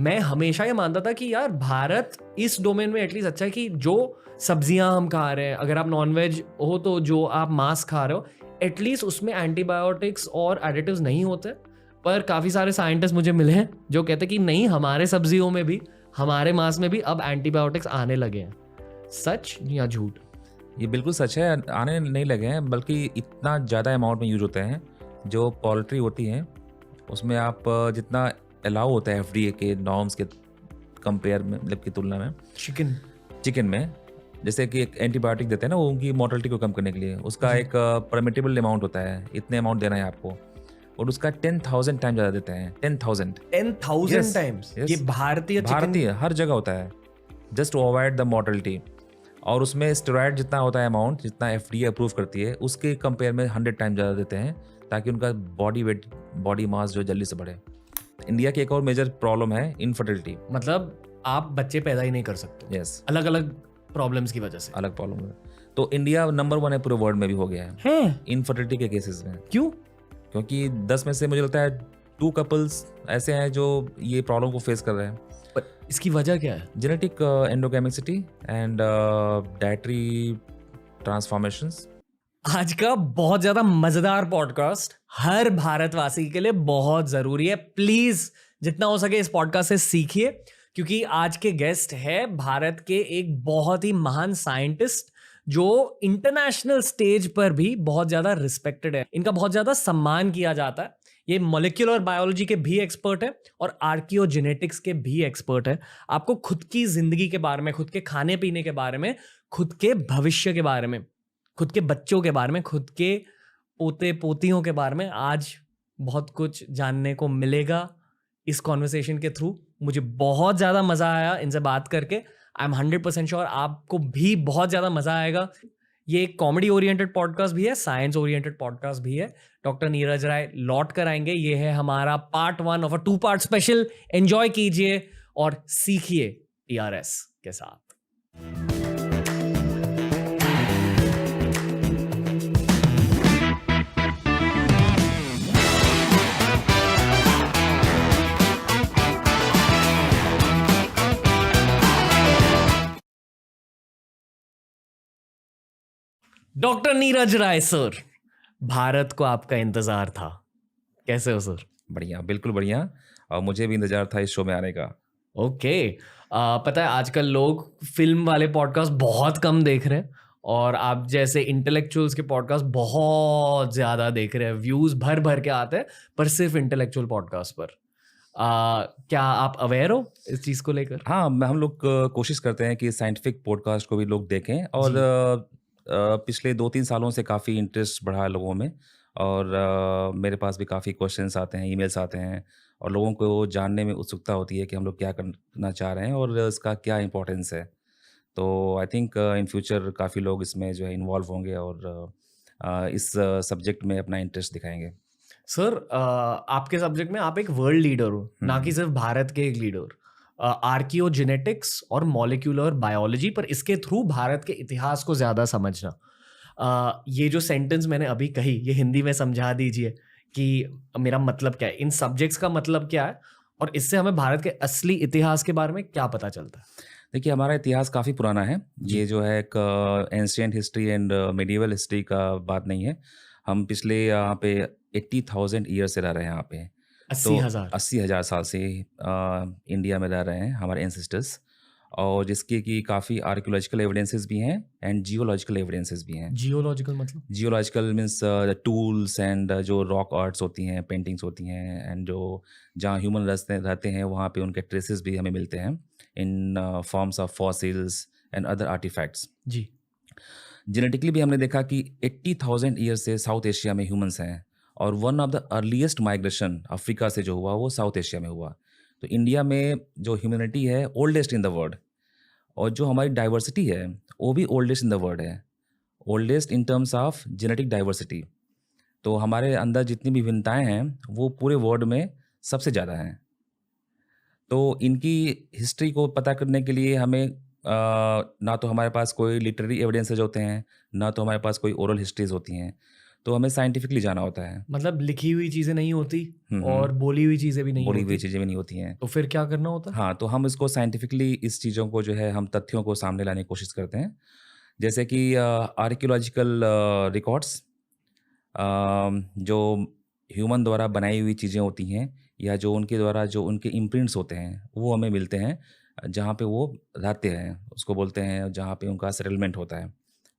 मैं हमेशा ये मानता था कि यार भारत इस डोमेन में एटलीस्ट अच्छा है कि जो सब्जियां हम खा रहे हैं, अगर आप नॉनवेज हो तो जो आप मांस खा रहे हो एटलीस्ट उसमें एंटीबायोटिक्स और एडिटिव्स नहीं होते। पर काफ़ी सारे साइंटिस्ट मुझे मिले हैं जो कहते हैं कि नहीं, हमारे सब्जियों में भी, हमारे मांस में भी अब एंटीबायोटिक्स आने लगे हैं। सच या झूठ? ये बिल्कुल सच है, आने नहीं लगे हैं, बल्कि इतना ज़्यादा अमाउंट में यूज़ होते हैं। जो पोल्ट्री होती हैं उसमें आप जितना अलाउ होता है एफडीए के नॉर्म्स के कंपेयर में, मतलब की तुलना में, चिकन में जैसे कि एक एंटीबायोटिक देते हैं ना, वो उनकी मोर्टेलिटी को कम करने के लिए, उसका एक परमिटेबल अमाउंट होता है, इतने अमाउंट देना है आपको, और उसका 10,000 टाइम ज़्यादा देते हैं। 10,000 टाइम्स? ये भारतीय हर जगह होता है, just to avoid the mortality. और उसमें स्टेरॉयड जितना होता है अमाउंट, जितना एफडीए अप्रूव करती है, उसके कंपेयर में 100 टाइम ज़्यादा देते हैं, ताकि उनका बॉडी वेट, बॉडी मास जो जल्दी से बढ़े। इंडिया की एक और मेजर प्रॉब्लम है इनफर्टिलिटी। मतलब आप बच्चे पैदा ही नहीं कर सकते। यस, अलग अलग प्रॉब्लम्स की वजह से। अलग प्रॉब्लम है। तो इंडिया नंबर 1 है पूरे वर्ल्ड में भी हो गया है इनफर्टिलिटी के केसेस में। क्यों? क्योंकि 10 में से मुझे लगता है 2 कपल्स ऐसे हैं जो ये प्रॉब्लम को फेस कर रहे हैं। पर इसकी वजह क्या है? Genetic endogamicity and dietary transformations. आज का बहुत ज्यादा मजेदार पॉडकास्ट हर भारतवासी के लिए बहुत जरूरी है। प्लीज जितना हो सके इस पॉडकास्ट से सीखिए, क्योंकि आज के गेस्ट है भारत के एक बहुत ही महान साइंटिस्ट जो इंटरनेशनल स्टेज पर भी बहुत ज्यादा रिस्पेक्टेड है। इनका बहुत ज्यादा सम्मान किया जाता है। ये मॉलिक्यूलर बायोलॉजी के भी एक्सपर्ट है और आर्कियोजेनेटिक्स के भी एक्सपर्ट है। आपको खुद की जिंदगी के बारे में, खुद के खाने पीने के बारे में, खुद के भविष्य के बारे में, खुद के बच्चों के बारे में, खुद के पोते पोतियों के बारे में आज बहुत कुछ जानने को मिलेगा इस कॉन्वर्सेशन के थ्रू। मुझे बहुत ज़्यादा मज़ा आया इनसे बात करके। आई एम 100% श्योर आपको भी बहुत ज़्यादा मज़ा आएगा। ये एक कॉमेडी ओरिएंटेड पॉडकास्ट भी है, साइंस ओरिएंटेड पॉडकास्ट भी है। डॉक्टर नीरज राय लौट कर आएंगे। ये है हमारा part 1 of a 2 part special. Enjoy कीजिए और सीखिए टीआरएस के साथ। डॉक्टर नीरज राय सर, भारत को आपका इंतजार था, कैसे हो सर? बढ़िया, बिल्कुल बढ़िया, और मुझे भी इंतजार था इस शो में आने का। ओके। पता है आजकल लोग फिल्म वाले पॉडकास्ट बहुत कम देख रहे हैं और आप जैसे इंटेलेक्चुअल्स के पॉडकास्ट बहुत ज़्यादा देख रहे हैं। व्यूज़ भर भर के आते हैं पर सिर्फ इंटेलेक्चुअल पॉडकास्ट पर। क्या आप अवेयर हो इस चीज़ को लेकर? हाँ, हम लोग कोशिश करते हैं कि साइंटिफिक पॉडकास्ट को भी लोग देखें, और पिछले 2-3 सालों से काफ़ी इंटरेस्ट बढ़ा है लोगों में, और मेरे पास भी काफ़ी क्वेश्चंस आते हैं, ईमेल्स आते हैं, और लोगों को जानने में उत्सुकता होती है कि हम लोग क्या करना चाह रहे हैं और इसका क्या इम्पोर्टेंस है। तो आई थिंक इन फ्यूचर काफ़ी लोग इसमें जो है इन्वॉल्व होंगे और इस सब्जेक्ट में अपना इंटरेस्ट दिखाएंगे। सर, आपके सब्जेक्ट में आप एक वर्ल्ड लीडर हो, ना कि सिर्फ भारत के एक लीडर। आर्कियोजेनेटिक्स और मॉलिक्यूलर बायोलॉजी, पर इसके थ्रू भारत के इतिहास को ज़्यादा समझना। ये जो सेंटेंस मैंने अभी कही, ये हिंदी में समझा दीजिए कि मेरा मतलब क्या है, इन सब्जेक्ट्स का मतलब क्या है, और इससे हमें भारत के असली इतिहास के बारे में क्या पता चलता है? देखिए, हमारा इतिहास काफ़ी पुराना है। ये जो है एक ancient history and medieval history का बात नहीं है। हम पिछले यहाँ पे 80,000 ईयर से रह रहे हैं यहाँ पे। 80,000? 80,000 साल से इंडिया में रह रहे हैं हमारे एंसेस्टर्स, और जिसके कि काफ़ी आर्कियोलॉजिकल एविडेंसेस भी हैं एंड जियोलॉजिकल एविडेंसेस भी हैं। जियोलॉजिकल मतलब? जियोलॉजिकल मीन्स टूल्स एंड जो रॉक आर्ट्स होती हैं, पेंटिंग्स होती हैं, एंड जो जहाँ ह्यूमन रहते हैं वहाँ पे उनके ट्रेसेस भी हमें मिलते हैं in forms of fossils and other artifacts. जी। जेनेटिकली भी हमने देखा कि 80,000 ईयर से साउथ एशिया में ह्यूमंस हैं, और one of the earliest migration Africa से जो हुआ वो साउथ एशिया में हुआ। तो इंडिया में जो ह्यूमैनिटी है ओल्डेस्ट इन द वर्ल्ड, और जो हमारी डाइवर्सिटी है वो भी ओल्डेस्ट इन द वर्ल्ड है, oldest in terms of genetic diversity. तो हमारे अंदर जितनी भी विभिन्नताएं हैं वो पूरे वर्ल्ड में सबसे ज़्यादा हैं। तो इनकी हिस्ट्री को पता करने के लिए हमें ना तो हमारे पास कोई लिटरेरी एविडेंसेज होते हैं, ना तो हमारे पास कोई ओरल हिस्ट्रीज होती हैं। तो हमें साइंटिफिकली जाना होता है। मतलब लिखी हुई चीजें नहीं होती हम्म, और बोली हुई चीजें भी नहीं बोली हुई होती, चीज़ें भी नहीं होती हैं। तो फिर क्या करना होता है? हाँ, तो हम इसको साइंटिफिकली इस चीज़ों को जो है हम तथ्यों को सामने लाने की कोशिश करते हैं। जैसे कि आर्कियोलॉजिकल रिकॉर्ड्स, जो ह्यूमन द्वारा बनाई हुई चीज़ें होती हैं या जो उनके द्वारा जो उनके इम्प्रिंट्स होते हैं, वो हमें मिलते हैं जहाँ पे वो रहते हैं, उसको बोलते हैं जहाँ पे उनका सेटलमेंट होता है,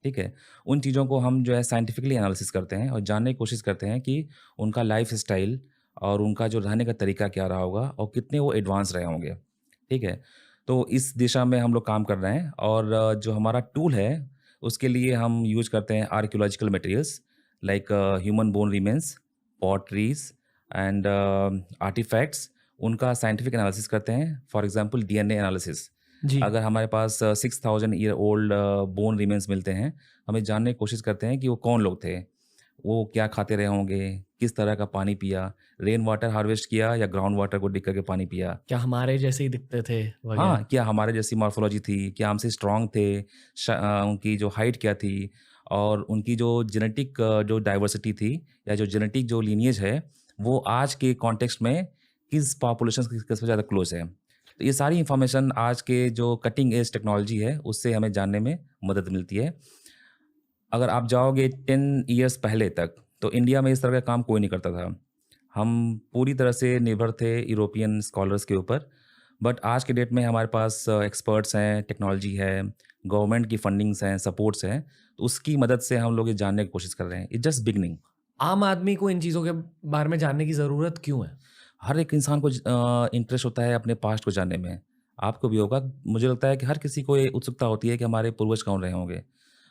ठीक है? उन चीज़ों को हम जो है साइंटिफिकली एनालिसिस करते हैं और जानने की कोशिश करते हैं कि उनका लाइफ़स्टाइल और उनका जो रहने का तरीका क्या रहा होगा और कितने वो एडवांस रहे होंगे, ठीक है? तो इस दिशा में हम लोग काम कर रहे हैं और जो हमारा टूल है, उसके लिए हम यूज़ करते हैं archaeological materials like human bone remains, potteries and artifacts, उनका साइंटिफिक एनालिसिस करते हैं। For example DNA analysis. जी। अगर हमारे पास 6000 ईयर ओल्ड बोन रिमेन्स मिलते हैं, हमें जानने की कोशिश करते हैं कि वो कौन लोग थे, वो क्या खाते रहे होंगे, किस तरह का पानी पिया, रेन वाटर हार्वेस्ट किया या ग्राउंड वाटर को डिग करके पानी पिया। क्या हमारे जैसे ही दिखते थे वगैरह? हाँ, क्या हमारे जैसी मॉर्फोलॉजी थी? क्या हमसे स्ट्रॉन्ग थे? उनकी जो हाइट क्या थी? और उनकी जो जेनेटिक जो डाइवर्सिटी थी या जो जेनेटिक जो लीनिएज है, वो आज के कॉन्टेक्स्ट में किस पॉपुलेशन के सबसे ज़्यादा क्लोज़ है? तो ये सारी इन्फॉर्मेशन आज के जो कटिंग एज टेक्नोलॉजी है, उससे हमें जानने में मदद मिलती है। अगर आप जाओगे 10 इयर्स पहले तक, तो इंडिया में इस तरह का काम कोई नहीं करता था। हम पूरी तरह से निर्भर थे यूरोपियन स्कॉलर्स के ऊपर। बट आज के डेट में हमारे पास एक्सपर्ट्स हैं, टेक्नोलॉजी है, गवर्नमेंट की फंडिंग्स हैं, सपोर्ट्स हैं, तो उसकी मदद से हम लोग ये जानने की कोशिश कर रहे हैं। It's just beginning. आम आदमी को इन चीज़ों के बारे में जानने की ज़रूरत क्यों है? हर एक इंसान को इंटरेस्ट होता है अपने पास्ट को जानने में। आपको भी होगा, मुझे लगता है कि हर किसी को ये उत्सुकता होती है कि हमारे पूर्वज कौन रहे होंगे,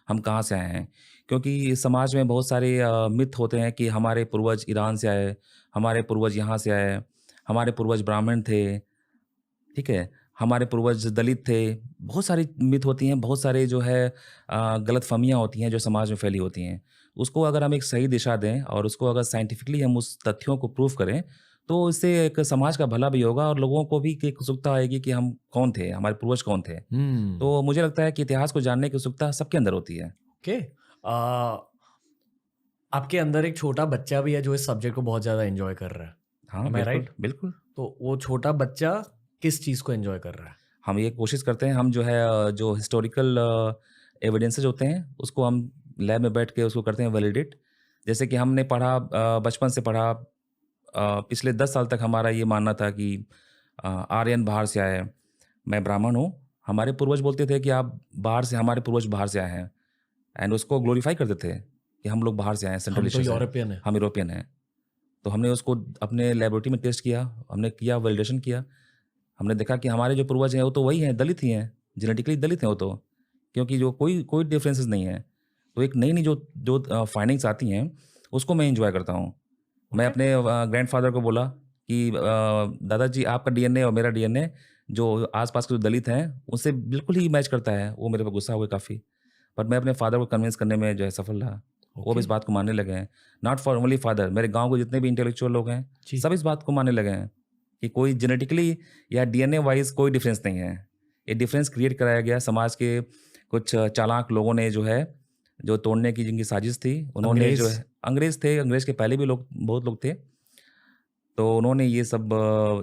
हम कहाँ से आए हैं। क्योंकि समाज में बहुत सारे मिथ होते हैं कि हमारे पूर्वज ईरान से आए, हमारे पूर्वज यहाँ से आए, हमारे पूर्वज ब्राह्मण थे, ठीक है? हमारे पूर्वज दलित थे। बहुत सारी मिथ होती हैं, बहुत सारे जो है गलतफ़हमियाँ होती हैं जो समाज में फैली होती हैं। उसको अगर हम एक सही दिशा दें और उसको अगर साइंटिफिकली हम उस तथ्यों को प्रूव करें, तो इससे एक समाज का भला भी होगा और लोगों को भी एक उत्सुकता आएगी कि हम कौन थे, हमारे पूर्वज कौन थे। हुँ। तो मुझे लगता है कि इतिहास को जानने की उत्सुकता सबके अंदर होती है। ओके। आपके अंदर एक छोटा बच्चा भी है जो इस सब्जेक्ट को बहुत ज़्यादा एन्जॉय कर रहा है। हाँ, एम आई बिल्कुल, राइट? बिल्कुल। तो वो छोटा बच्चा किस चीज़ को एन्जॉय कर रहा है? हम ये कोशिश करते हैं, हम जो है जो हिस्टोरिकल एविडेंसेस होते हैं, उसको हम लैब में बैठ के उसको करते हैं वैलिडेट। जैसे कि हमने पढ़ा, बचपन से पढ़ा, पिछले 10 साल तक हमारा ये मानना था कि आर्यन बाहर से आए हैं। मैं ब्राह्मण हूँ, हमारे पूर्वज बोलते थे कि आप बाहर से, हमारे पूर्वज बाहर से आए हैं एंड उसको ग्लोरीफाई करते थे कि हम लोग बाहर से आए हैं, सेंट्रल हम तो एशिया से हैं, यूरोपियन हैं। हम यूरोपियन हैं। तो हमने उसको अपने लैबोरेटरी में टेस्ट किया, हमने किया, वैलिडेशन किया। हमने देखा कि हमारे जो पूर्वज हैं वो तो वही हैं, दलित ही हैं, जेनेटिकली दलित हैं वो तो, क्योंकि जो कोई कोई डिफरेंसेस नहीं है। तो एक नई-नई जो जो फाइंडिंग्स आती हैं, उसको मैं एन्जॉय करता हूँ। मैं ओके। अपने ग्रैंडफ़ादर को बोला कि दादाजी आपका डीएनए और मेरा डीएनए जो आस-पास के जो दलित हैं, उससे बिल्कुल ही मैच करता है। वो मेरे पे गुस्सा हुए काफ़ी, बट मैं अपने फादर को कन्विंस करने में जो है सफल रहा। वो भी ओके। इस बात को मानने लगे हैं। नॉट फॉर ओनली फादर, मेरे गाँव के जितने भी इंटेलेक्चुअल लोग हैं, जी। सब इस बात को मानने लगे हैं कि कोई जेनेटिकली या डीएनए वाइज़ कोई डिफरेंस नहीं है। ये डिफरेंस क्रिएट कराया गया समाज के कुछ चालाक लोगों ने, जो है, जो तोड़ने की जिनकी साजिश थी, उन्होंने जो अंग्रेज़। है, अंग्रेज़ थे, अंग्रेज़ के पहले भी लोग, बहुत लोग थे। तो उन्होंने ये सब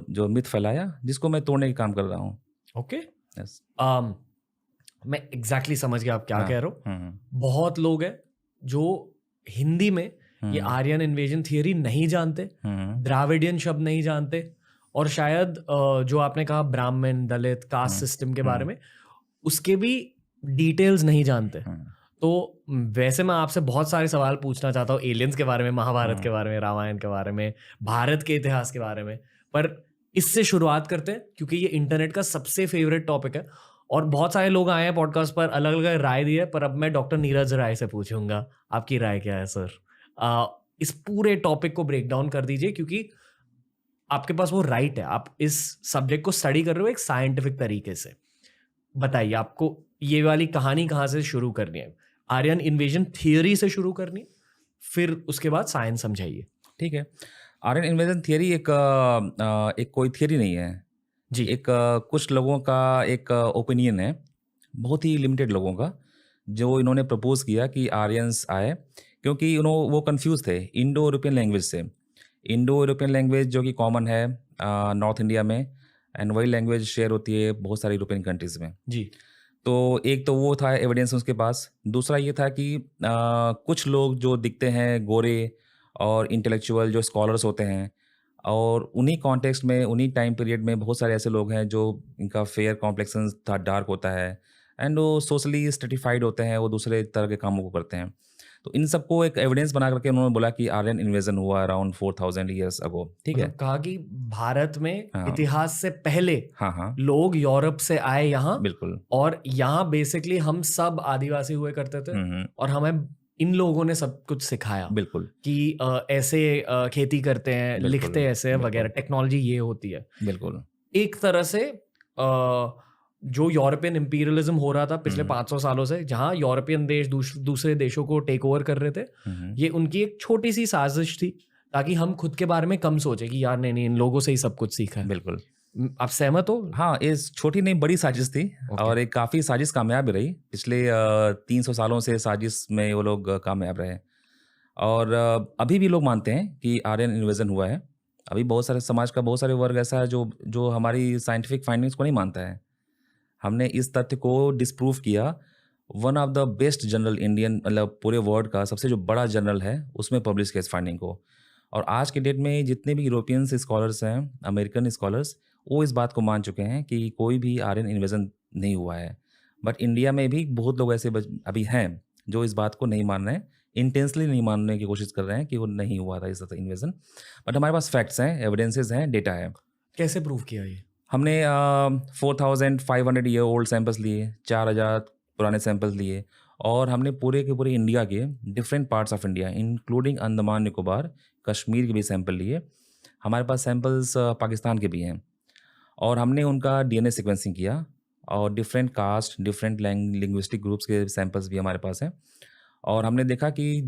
जो मिथ फैलाया, जिसको मैं तोड़ने का काम कर रहा हूँ। ओके। यस। अम, मैं एग्ज़ैक्टली समझ गया आप क्या हाँ। कह रहे हो। हुँ, बहुत लोग हैं जो हिंदी में ये हुँ, आर्यन इन्वेजन थियरी नहीं जानते, हुँ, द्राविडियन शब्द नहीं जानते और शायद जो आपने कहा ब्राह्मण, दलित, कास्ट हुँ, सिस्टम के बारे हुँ, में, उसके भी डिटेल्स नहीं जानते। हुँ, तो वैसे मैं आपसे बहुत सारे सवाल पूछना चाहता हूँ एलियंस के बारे में, महाभारत हुँ। के बारे में, रामायण के बारे में, भारत के इतिहास के बारे में, पर इससे शुरुआत करते हैं क्योंकि ये इंटरनेट का सबसे फेवरेट टॉपिक है और बहुत सारे लोग आए हैं पॉडकास्ट पर, अलग अलग राय दी है, पर अब मैं डॉक्टर नीरज राय से पूछूंगा आपकी राय क्या है सर। इस पूरे टॉपिक को ब्रेक डाउन कर दीजिए क्योंकि आपके पास वो राइट है, आप इस सब्जेक्ट को स्टडी कर रहे हो एक साइंटिफिक तरीके से। बताइए आपको ये वाली कहानी कहाँ से शुरू करनी है? आर्यन इन्वेजन थियरी से शुरू करनी है, फिर उसके बाद साइंस समझाइए। ठीक है। आर्यन इन्वेजन थियरी एक कोई थियरी नहीं है। जी। एक कुछ लोगों का एक ओपिनियन है, बहुत ही लिमिटेड लोगों का, जो इन्होंने प्रपोज़ किया कि आर्यंस आए, क्योंकि वो कंफ्यूज थे इंडो यूरोपियन लैंग्वेज से। इंडो यूरोपियन लैंग्वेज जो कि कॉमन है नॉर्थ इंडिया में, एंड वही लैंग्वेज शेयर होती है बहुत सारी यूरोपियन कंट्रीज़ में। जी। तो एक तो वो था एविडेंस उसके पास। दूसरा ये था कि कुछ लोग जो दिखते हैं गोरे और इंटेलेक्चुअल जो स्कॉलर्स होते हैं, और उन्हीं कॉन्टेक्स्ट में उन्हीं टाइम पीरियड में बहुत सारे ऐसे लोग हैं जो इनका फेयर कॉम्प्लेक्शन था डार्क होता है, एंड वो सोशली स्ट्रेटिफाइड होते हैं, वो दूसरे तरह के कामों को करते हैं। तो इन सबको एक एविडेंस बना करके उन्होंने बोला कि आर्यन इन्वेजन हुआ अराउंड 4000 ईयर्स अगो। ठीक है। मतलब कहा कि भारत में हाँ। इतिहास से पहले हाँ हाँ लोग यूरोप से आए यहाँ, बिल्कुल। और यहाँ बेसिकली हम सब आदिवासी हुए करते थे, और हमें इन लोगों ने सब कुछ सिखाया बिल्कुल कि ऐसे खेती करते हैं, बिल्कुल, लिखते ऐसे बिल्कुल। वगैरह, टेक्नोलॉजी ये होती है। बिल्कुल। एक तरह से जो यूरोपियन इंपीरियलिज्म हो रहा था पिछले 500 सालों से, जहां यूरोपियन देश दूसरे देशों को टेक ओवर कर रहे थे, ये उनकी एक छोटी सी साजिश थी ताकि हम खुद के बारे में कम सोचे कि यार नहीं इन लोगों से ही सब कुछ सीखा है। बिल्कुल। आप सहमत हो? हाँ, ये छोटी नहीं बड़ी साजिश थी, ओके। और एक काफ़ी साजिश कामयाब भी रही। पिछले 300 सालों से साजिश में वो लोग कामयाब रहे, और अभी भी लोग मानते हैं कि आर्यन इन्वेजन हुआ है। अभी बहुत सारे समाज का बहुत सारे वर्ग ऐसा है जो जो हमारी साइंटिफिक फाइंडिंग्स को नहीं मानता है। हमने इस तथ्य को डिस्प्रूव किया। One of the best journal Indian, मतलब पूरे वर्ल्ड का सबसे जो बड़ा जर्नल है, उसमें पब्लिश किया इस फाइंडिंग को। और आज के डेट में जितने भी यूरोपियन स्कॉलर्स हैं, अमेरिकन स्कॉलर्स, वो इस बात को मान चुके हैं कि कोई भी आर्यन इन्वेजन नहीं हुआ है। बट इंडिया में भी बहुत लोग ऐसे अभी हैं जो इस बात को नहीं मान रहे हैं, इंटेंसली नहीं मानने की कोशिश कर रहे हैं कि वो नहीं हुआ था इस इन्वेजन। बट हमारे पास फैक्ट्स हैं, एविडेंसेस हैं, डेटा है। कैसे प्रूव किया ये? हमने 4500 ईयर ओल्ड सैंपल्स लिए, 4000 पुराने सैंपल्स लिए, और हमने पूरे के पूरे इंडिया के different parts of India including Andaman Nicobar, Kashmir के भी सैंपल लिए। हमारे पास सैंपल्स पाकिस्तान के भी हैं, और हमने उनका डीएनए सीक्वेंसिंग किया, और different caste, different linguistic groups के सैंपल्स भी हमारे पास हैं। और हमने देखा कि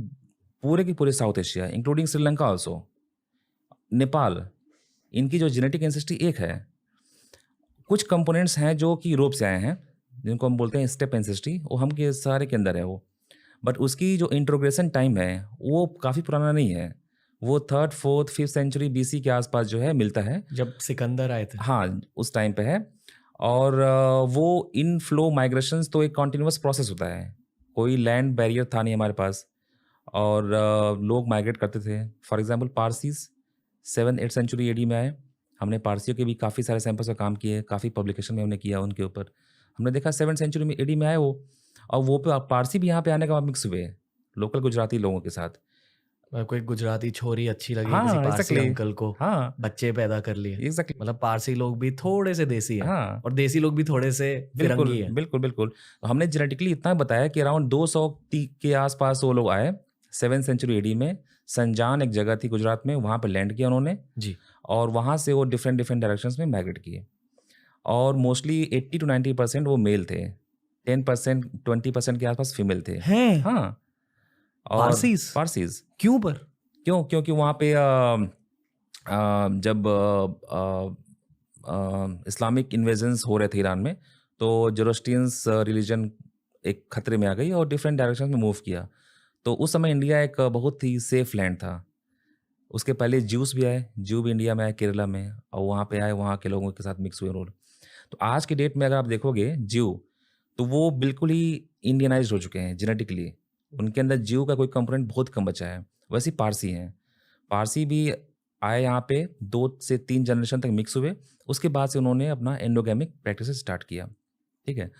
पूरे के पूरे south Asia including Sri Lanka also, Nepal, इनकी जो जेनेटिक एंसेस्ट्री एक है। कुछ कंपोनेंट्स हैं जो कि यूरोप से आए हैं, जिनको हम बोलते हैं स्टेप एंसेस्ट्री, वो हम के सारे के अंदर है वो। बट उसकी जो इंट्रोग्रेशन टाइम है वो काफ़ी पुराना नहीं है, वो 3rd, 4th, 5th century BC के आसपास जो है मिलता है। जब सिकंदर आए थे। हाँ, उस टाइम पे है। और वो इन फ्लो माइग्रेशंस तो एक कॉन्टिन्यूस प्रोसेस होता है। कोई लैंड बैरियर था नहीं हमारे पास, और लोग माइग्रेट करते थे। For example Parsis 7th-8th century AD में आए। हमने पारसियों के भी काफ़ी सारे सैंपल्स का काम किए, काफ़ी पब्लिकेशन में हमने किया उनके ऊपर। हमने देखा 7th सेंचुरी में AD में आए वो, और वो पारसी भी यहाँ पे आने के बाद मिक्स हुए लोकल गुजराती लोगों के साथ। कोई गुजराती छोरी अच्छी लगी हाँ, किसी पारसी exactly. अंकल को, हाँ, बच्चे पैदा कर लिए। एग्जैक्टली। मतलब पारसी लोग भी थोड़े से देसी हैं, हाँ, और देसी लोग भी थोड़े से बिल्कुल फिरंगी हैं। बिल्कुल बिल्कुल। तो हमने जेनेटिकली इतना बताया कि अराउंड 200 के आसपास वो लोग आए 7th सेंचुरी AD में। संजान एक जगह थी गुजरात में, वहाँ पे लैंड किया उन्होंने, जी। और वहाँ से वो डिफरेंट डिफरेंट डायरेक्शंस में माइग्रेट किए, और मोस्टली 80 to 90% वो मेल थे, 10% 20% के आसपास फीमेल थे। हैं हाँ, और पारसीज क्यों पर? क्योंकि वहाँ पे जब इस्लामिक इन्वेजन्स हो रहे थे ईरान में, तो जोरोस्ट्रियंस रिलीजन एक खतरे में आ गई और डिफरेंट डायरेक्शन में मूव किया। तो उस समय इंडिया एक बहुत ही सेफ लैंड था। उसके पहले ज्यूस भी आए, ज्यू भी इंडिया में आए केरला में, और वहाँ पे आए, वहाँ के लोगों के साथ मिक्स हुए रोल। तो आज की डेट में अगर आप देखोगे ज्यू, तो वो बिल्कुल ही इंडियनाइज हो चुके हैं जेनेटिकली। उनके अंदर ज्यू का कोई कंपोनेंट बहुत कम बचा है। वैसे ही पारसी हैं, पारसी भी आए यहाँ पे 2 से 3 जनरेशन तक मिक्स हुए, उसके बाद से उन्होंने अपना एंडोगेमिक प्रैक्टिस स्टार्ट किया। ठीक है।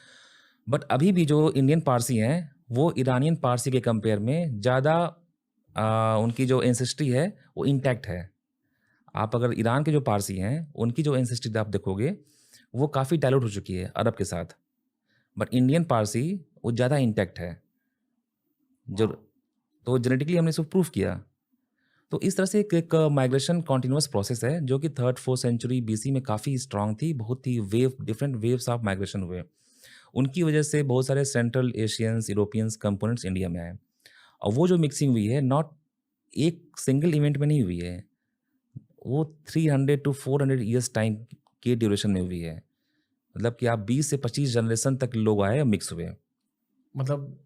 बट अभी भी जो इंडियन पारसी हैं वो ईरानियन पारसी के कंपेयर में ज़्यादा उनकी जो एंसेस्ट्री है वो इंटैक्ट है। आप अगर ईरान के जो पारसी हैं उनकी जो एंसेस्ट्री आप देखोगे वो काफ़ी डाइल्यूट हो चुकी है अरब के साथ, बट इंडियन पारसी वो ज़्यादा इंटैक्ट है जो, तो जेनेटिकली हमने इसको प्रूव किया। तो इस तरह से एक माइग्रेशन कॉन्टिन्यूस प्रोसेस है जो कि 3rd, 4th सेंचुरी BC में काफ़ी स्ट्रांग थी। बहुत ही डिफरेंट वेव्स ऑफ माइग्रेशन हुए, उनकी वजह से बहुत सारे central Asians, Europeans components India में आए। और वो जो मिक्सिंग हुई है नॉट एक सिंगल इवेंट में नहीं हुई है, वो 300 to 400 ईयर्स टाइम के ड्यूरेशन में हुई है। मतलब कि आप 20 से 25 जनरेशन तक लोग आए और मिक्स हुए। मतलब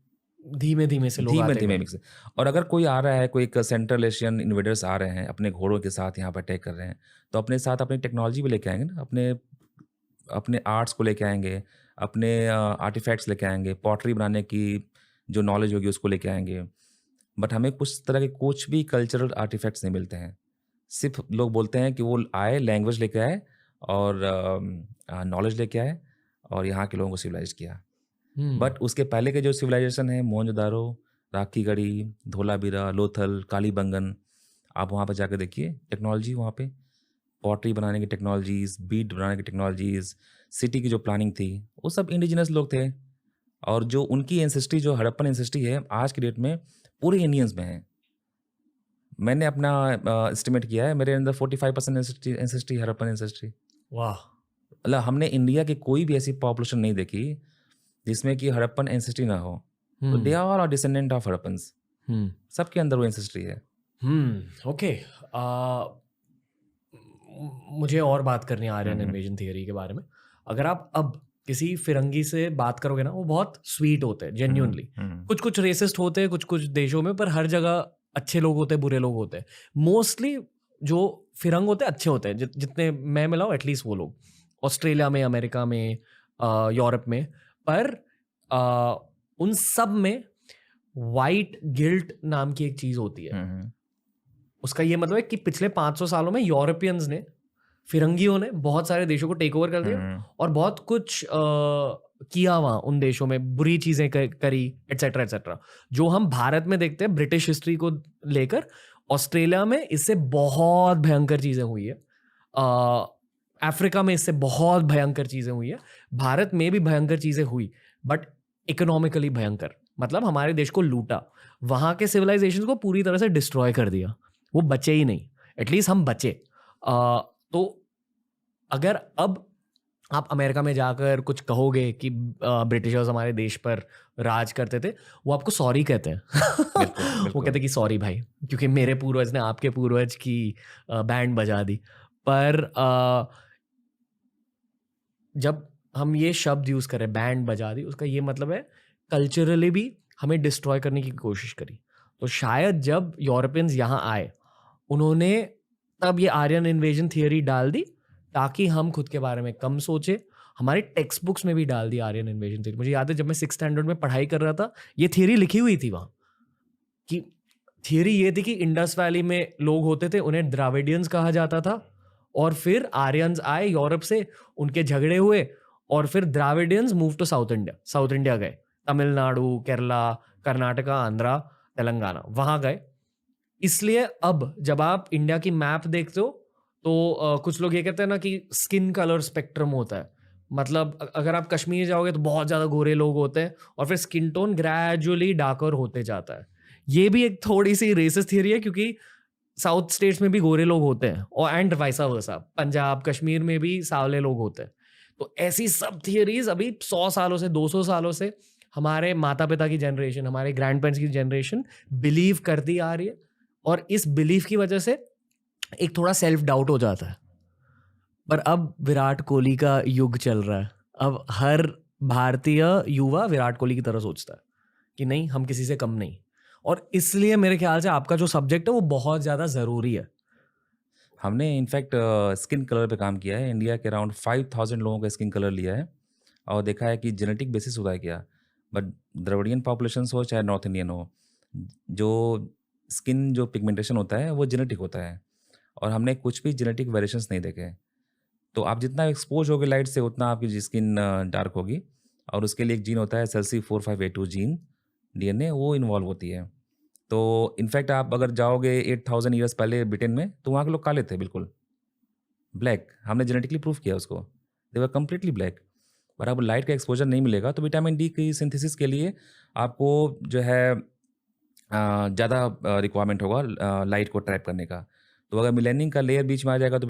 धीमे धीमे से लोग धीमे आते धीमे गए। मिक्स। और अगर कोई आ रहा है, कोई एक सेंट्रल एशियन इन्वेडर्स आ रहे हैं अपने घोड़ों के साथ यहाँ पर अटैक कर रहे हैं, तो अपने साथ अपनी टेक्नोलॉजी भी लेके आएंगे ना, अपने अपने आर्ट्स को लेके आएंगे, अपने आर्टिफैक्ट्स लेके आएंगे, पॉटरी बनाने की जो नॉलेज होगी उसको लेके आएंगे। बट हमें कुछ तरह के कुछ भी कल्चरल आर्टिफैक्ट्स नहीं मिलते हैं। सिर्फ लोग बोलते हैं कि वो आए, लैंग्वेज लेके आए और नॉलेज लेके आए और यहाँ के लोगों को सिविलाइज किया। बट उसके पहले के जो सिविलाइजेशन है, मोहनजोदारो, राखीगढ़ी, धोलावीरा, लोथल, कालीबंगन, आप वहाँ पर जाकर देखिए टेक्नोलॉजी, वहाँ पे पॉटरी बनाने की टेक्नोलॉजीज़, बीट बनाने की टेक्नोलॉजीज़, सिटी की जो प्लानिंग थी, वो सब इंडिजिनस लोग थे। और जो उनकी एंसेस्ट्री, जो हड़प्पन एंसेस्ट्री है, आज की डेट में पूरे इंडियंस में है। मैंने अपना एस्टिमेट किया है, मेरे अंदर 45% एंसेस्ट्री हड़प्पन एंसेस्ट्री। वाह। मतलब हमने इंडिया की कोई भी ऐसी पॉपुलेशन नहीं देखी जिसमें कि हड़प्पन एंसेस्ट्री ना हो। तो they are descendant of Harappans, सबके अंदर वो एंसेस्ट्री है। ओके। मुझे और बात करनी है आर्यन इन्वेजन थियरी के बारे में। अगर आप अब किसी फिरंगी से बात करोगे ना, वो बहुत स्वीट होते हैं जेन्युइनली। कुछ कुछ रेसिस्ट होते हैं कुछ कुछ देशों में, पर हर जगह अच्छे लोग होते हैं, बुरे लोग होते हैं। मोस्टली जो फिरंग होते हैं अच्छे होते हैं, जितने मैं मिला हूं एटलीस्ट वो लोग ऑस्ट्रेलिया में, अमेरिका में, यूरोप में। पर उन सब में वाइट गिल्ट नाम की एक चीज होती है। उसका ये मतलब है कि पिछले 500 सालों में यूरोपियंस ने, फिरंगियों ने बहुत सारे देशों को टेक ओवर कर दिया और बहुत कुछ किया वहाँ उन देशों में, बुरी चीजें करी, एटसेट्रा एटसेट्रा। जो हम भारत में देखते हैं ब्रिटिश हिस्ट्री को लेकर, ऑस्ट्रेलिया में इससे बहुत भयंकर चीजें हुई है, अफ्रीका में इससे बहुत भयंकर चीजें हुई है, भारत में भी भयंकर चीजें हुई, बट इकोनॉमिकली भयंकर। मतलब हमारे देश को लूटा, वहाँ के सिविलाइजेशन को पूरी तरह से डिस्ट्रॉय कर दिया, वो बचे ही नहीं। एटलीस्ट हम बचे। तो अगर अब आप अमेरिका में जाकर कुछ कहोगे कि ब्रिटिशर्स हमारे देश पर राज करते थे, वो आपको सॉरी कहते हैं। वो कहते हैं कि सॉरी भाई, क्योंकि मेरे पूर्वज ने आपके पूर्वज की बैंड बजा दी। पर जब हम ये शब्द यूज करें, बैंड बजा दी, उसका ये मतलब है कल्चरली भी हमें डिस्ट्रॉय करने की कोशिश करी। तो शायद जब यूरोपियंस यहाँ आए, उन्होंने तब ये आर्यन इन्वेजन थियरी डाल दी ताकि हम खुद के बारे में कम सोचे। हमारे टेक्स्ट बुक्स में भी डाल दी आर्यन इन्वेजन थियरी। मुझे याद है जब मैं 6th स्टैंडर्ड में पढ़ाई कर रहा था, ये थियरी लिखी हुई थी वहाँ, कि थियरी ये थी कि इंडस वैली में लोग होते थे, उन्हें द्राविडियंस कहा जाता था, और फिर आर्यंस आए यूरोप से, उनके झगड़े हुए, और फिर द्राविडियंस मूव टू साउथ इंडिया गए, तमिलनाडु, केरला, कर्नाटका, आंध्रा, तेलंगाना, वहां गए। इसलिए अब जब आप इंडिया की मैप देखते हो तो कुछ लोग ये कहते हैं ना कि स्किन कलर स्पेक्ट्रम होता है। मतलब अगर आप कश्मीर जाओगे तो बहुत ज़्यादा गोरे लोग होते हैं, और फिर स्किन टोन ग्रेजुअली डार्कर होते जाता है। ये भी एक थोड़ी सी रेसिस्ट थियरी है, क्योंकि साउथ स्टेट्स में भी गोरे लोग होते हैं, और एंड वाइसा वर्सा, पंजाब, कश्मीर में भी सावले लोग होते हैं। तो ऐसी सब थियरीज अभी 100 सालों से, 200 सालों से हमारे माता पिता की जनरेशन, हमारे ग्रैंड पेरेंट्स की जनरेशन बिलीव करती आ रही है, और इस बिलीफ की वजह से एक थोड़ा सेल्फ डाउट हो जाता है। पर अब विराट कोहली का युग चल रहा है, अब हर भारतीय युवा विराट कोहली की तरह सोचता है कि नहीं, हम किसी से कम नहीं। और इसलिए मेरे ख्याल से आपका जो सब्जेक्ट है वो बहुत ज़्यादा ज़रूरी है। हमने इनफैक्ट स्किन कलर पे काम किया है। इंडिया के अराउंड 5000 लोगों का स्किन कलर लिया है और देखा है कि जेनेटिक बेसिस होता है क्या। बट द्रविडियन पॉपुलेशन हो चाहे नॉर्थ इंडियन हो, जो स्किन जो पिगमेंटेशन होता है वो जेनेटिक होता है, और हमने कुछ भी जेनेटिक वेरिएशंस नहीं देखे। तो आप जितना एक्सपोज होगे लाइट से, उतना आपकी स्किन डार्क होगी। और उसके लिए एक जीन होता है SLC45A2 जीन, DNA, वो इन्वॉल्व होती है। तो इनफैक्ट आप अगर जाओगे 8000 ईयर्स पहले ब्रिटेन में, तो वहाँ के लोग काले थे, बिल्कुल ब्लैक। हमने जेनेटिकली प्रूफ किया उसको, दे वर कम्प्लीटली ब्लैक। पर अब लाइट का एक्सपोजर नहीं मिलेगा, तो विटामिन डी की सिंथेसिस के लिए आपको जो है ज़्यादा रिक्वायरमेंट होगा लाइट को ट्रैप करने का। तो अगर मिलेनियम का लेयर बीच में आ जाएगा तो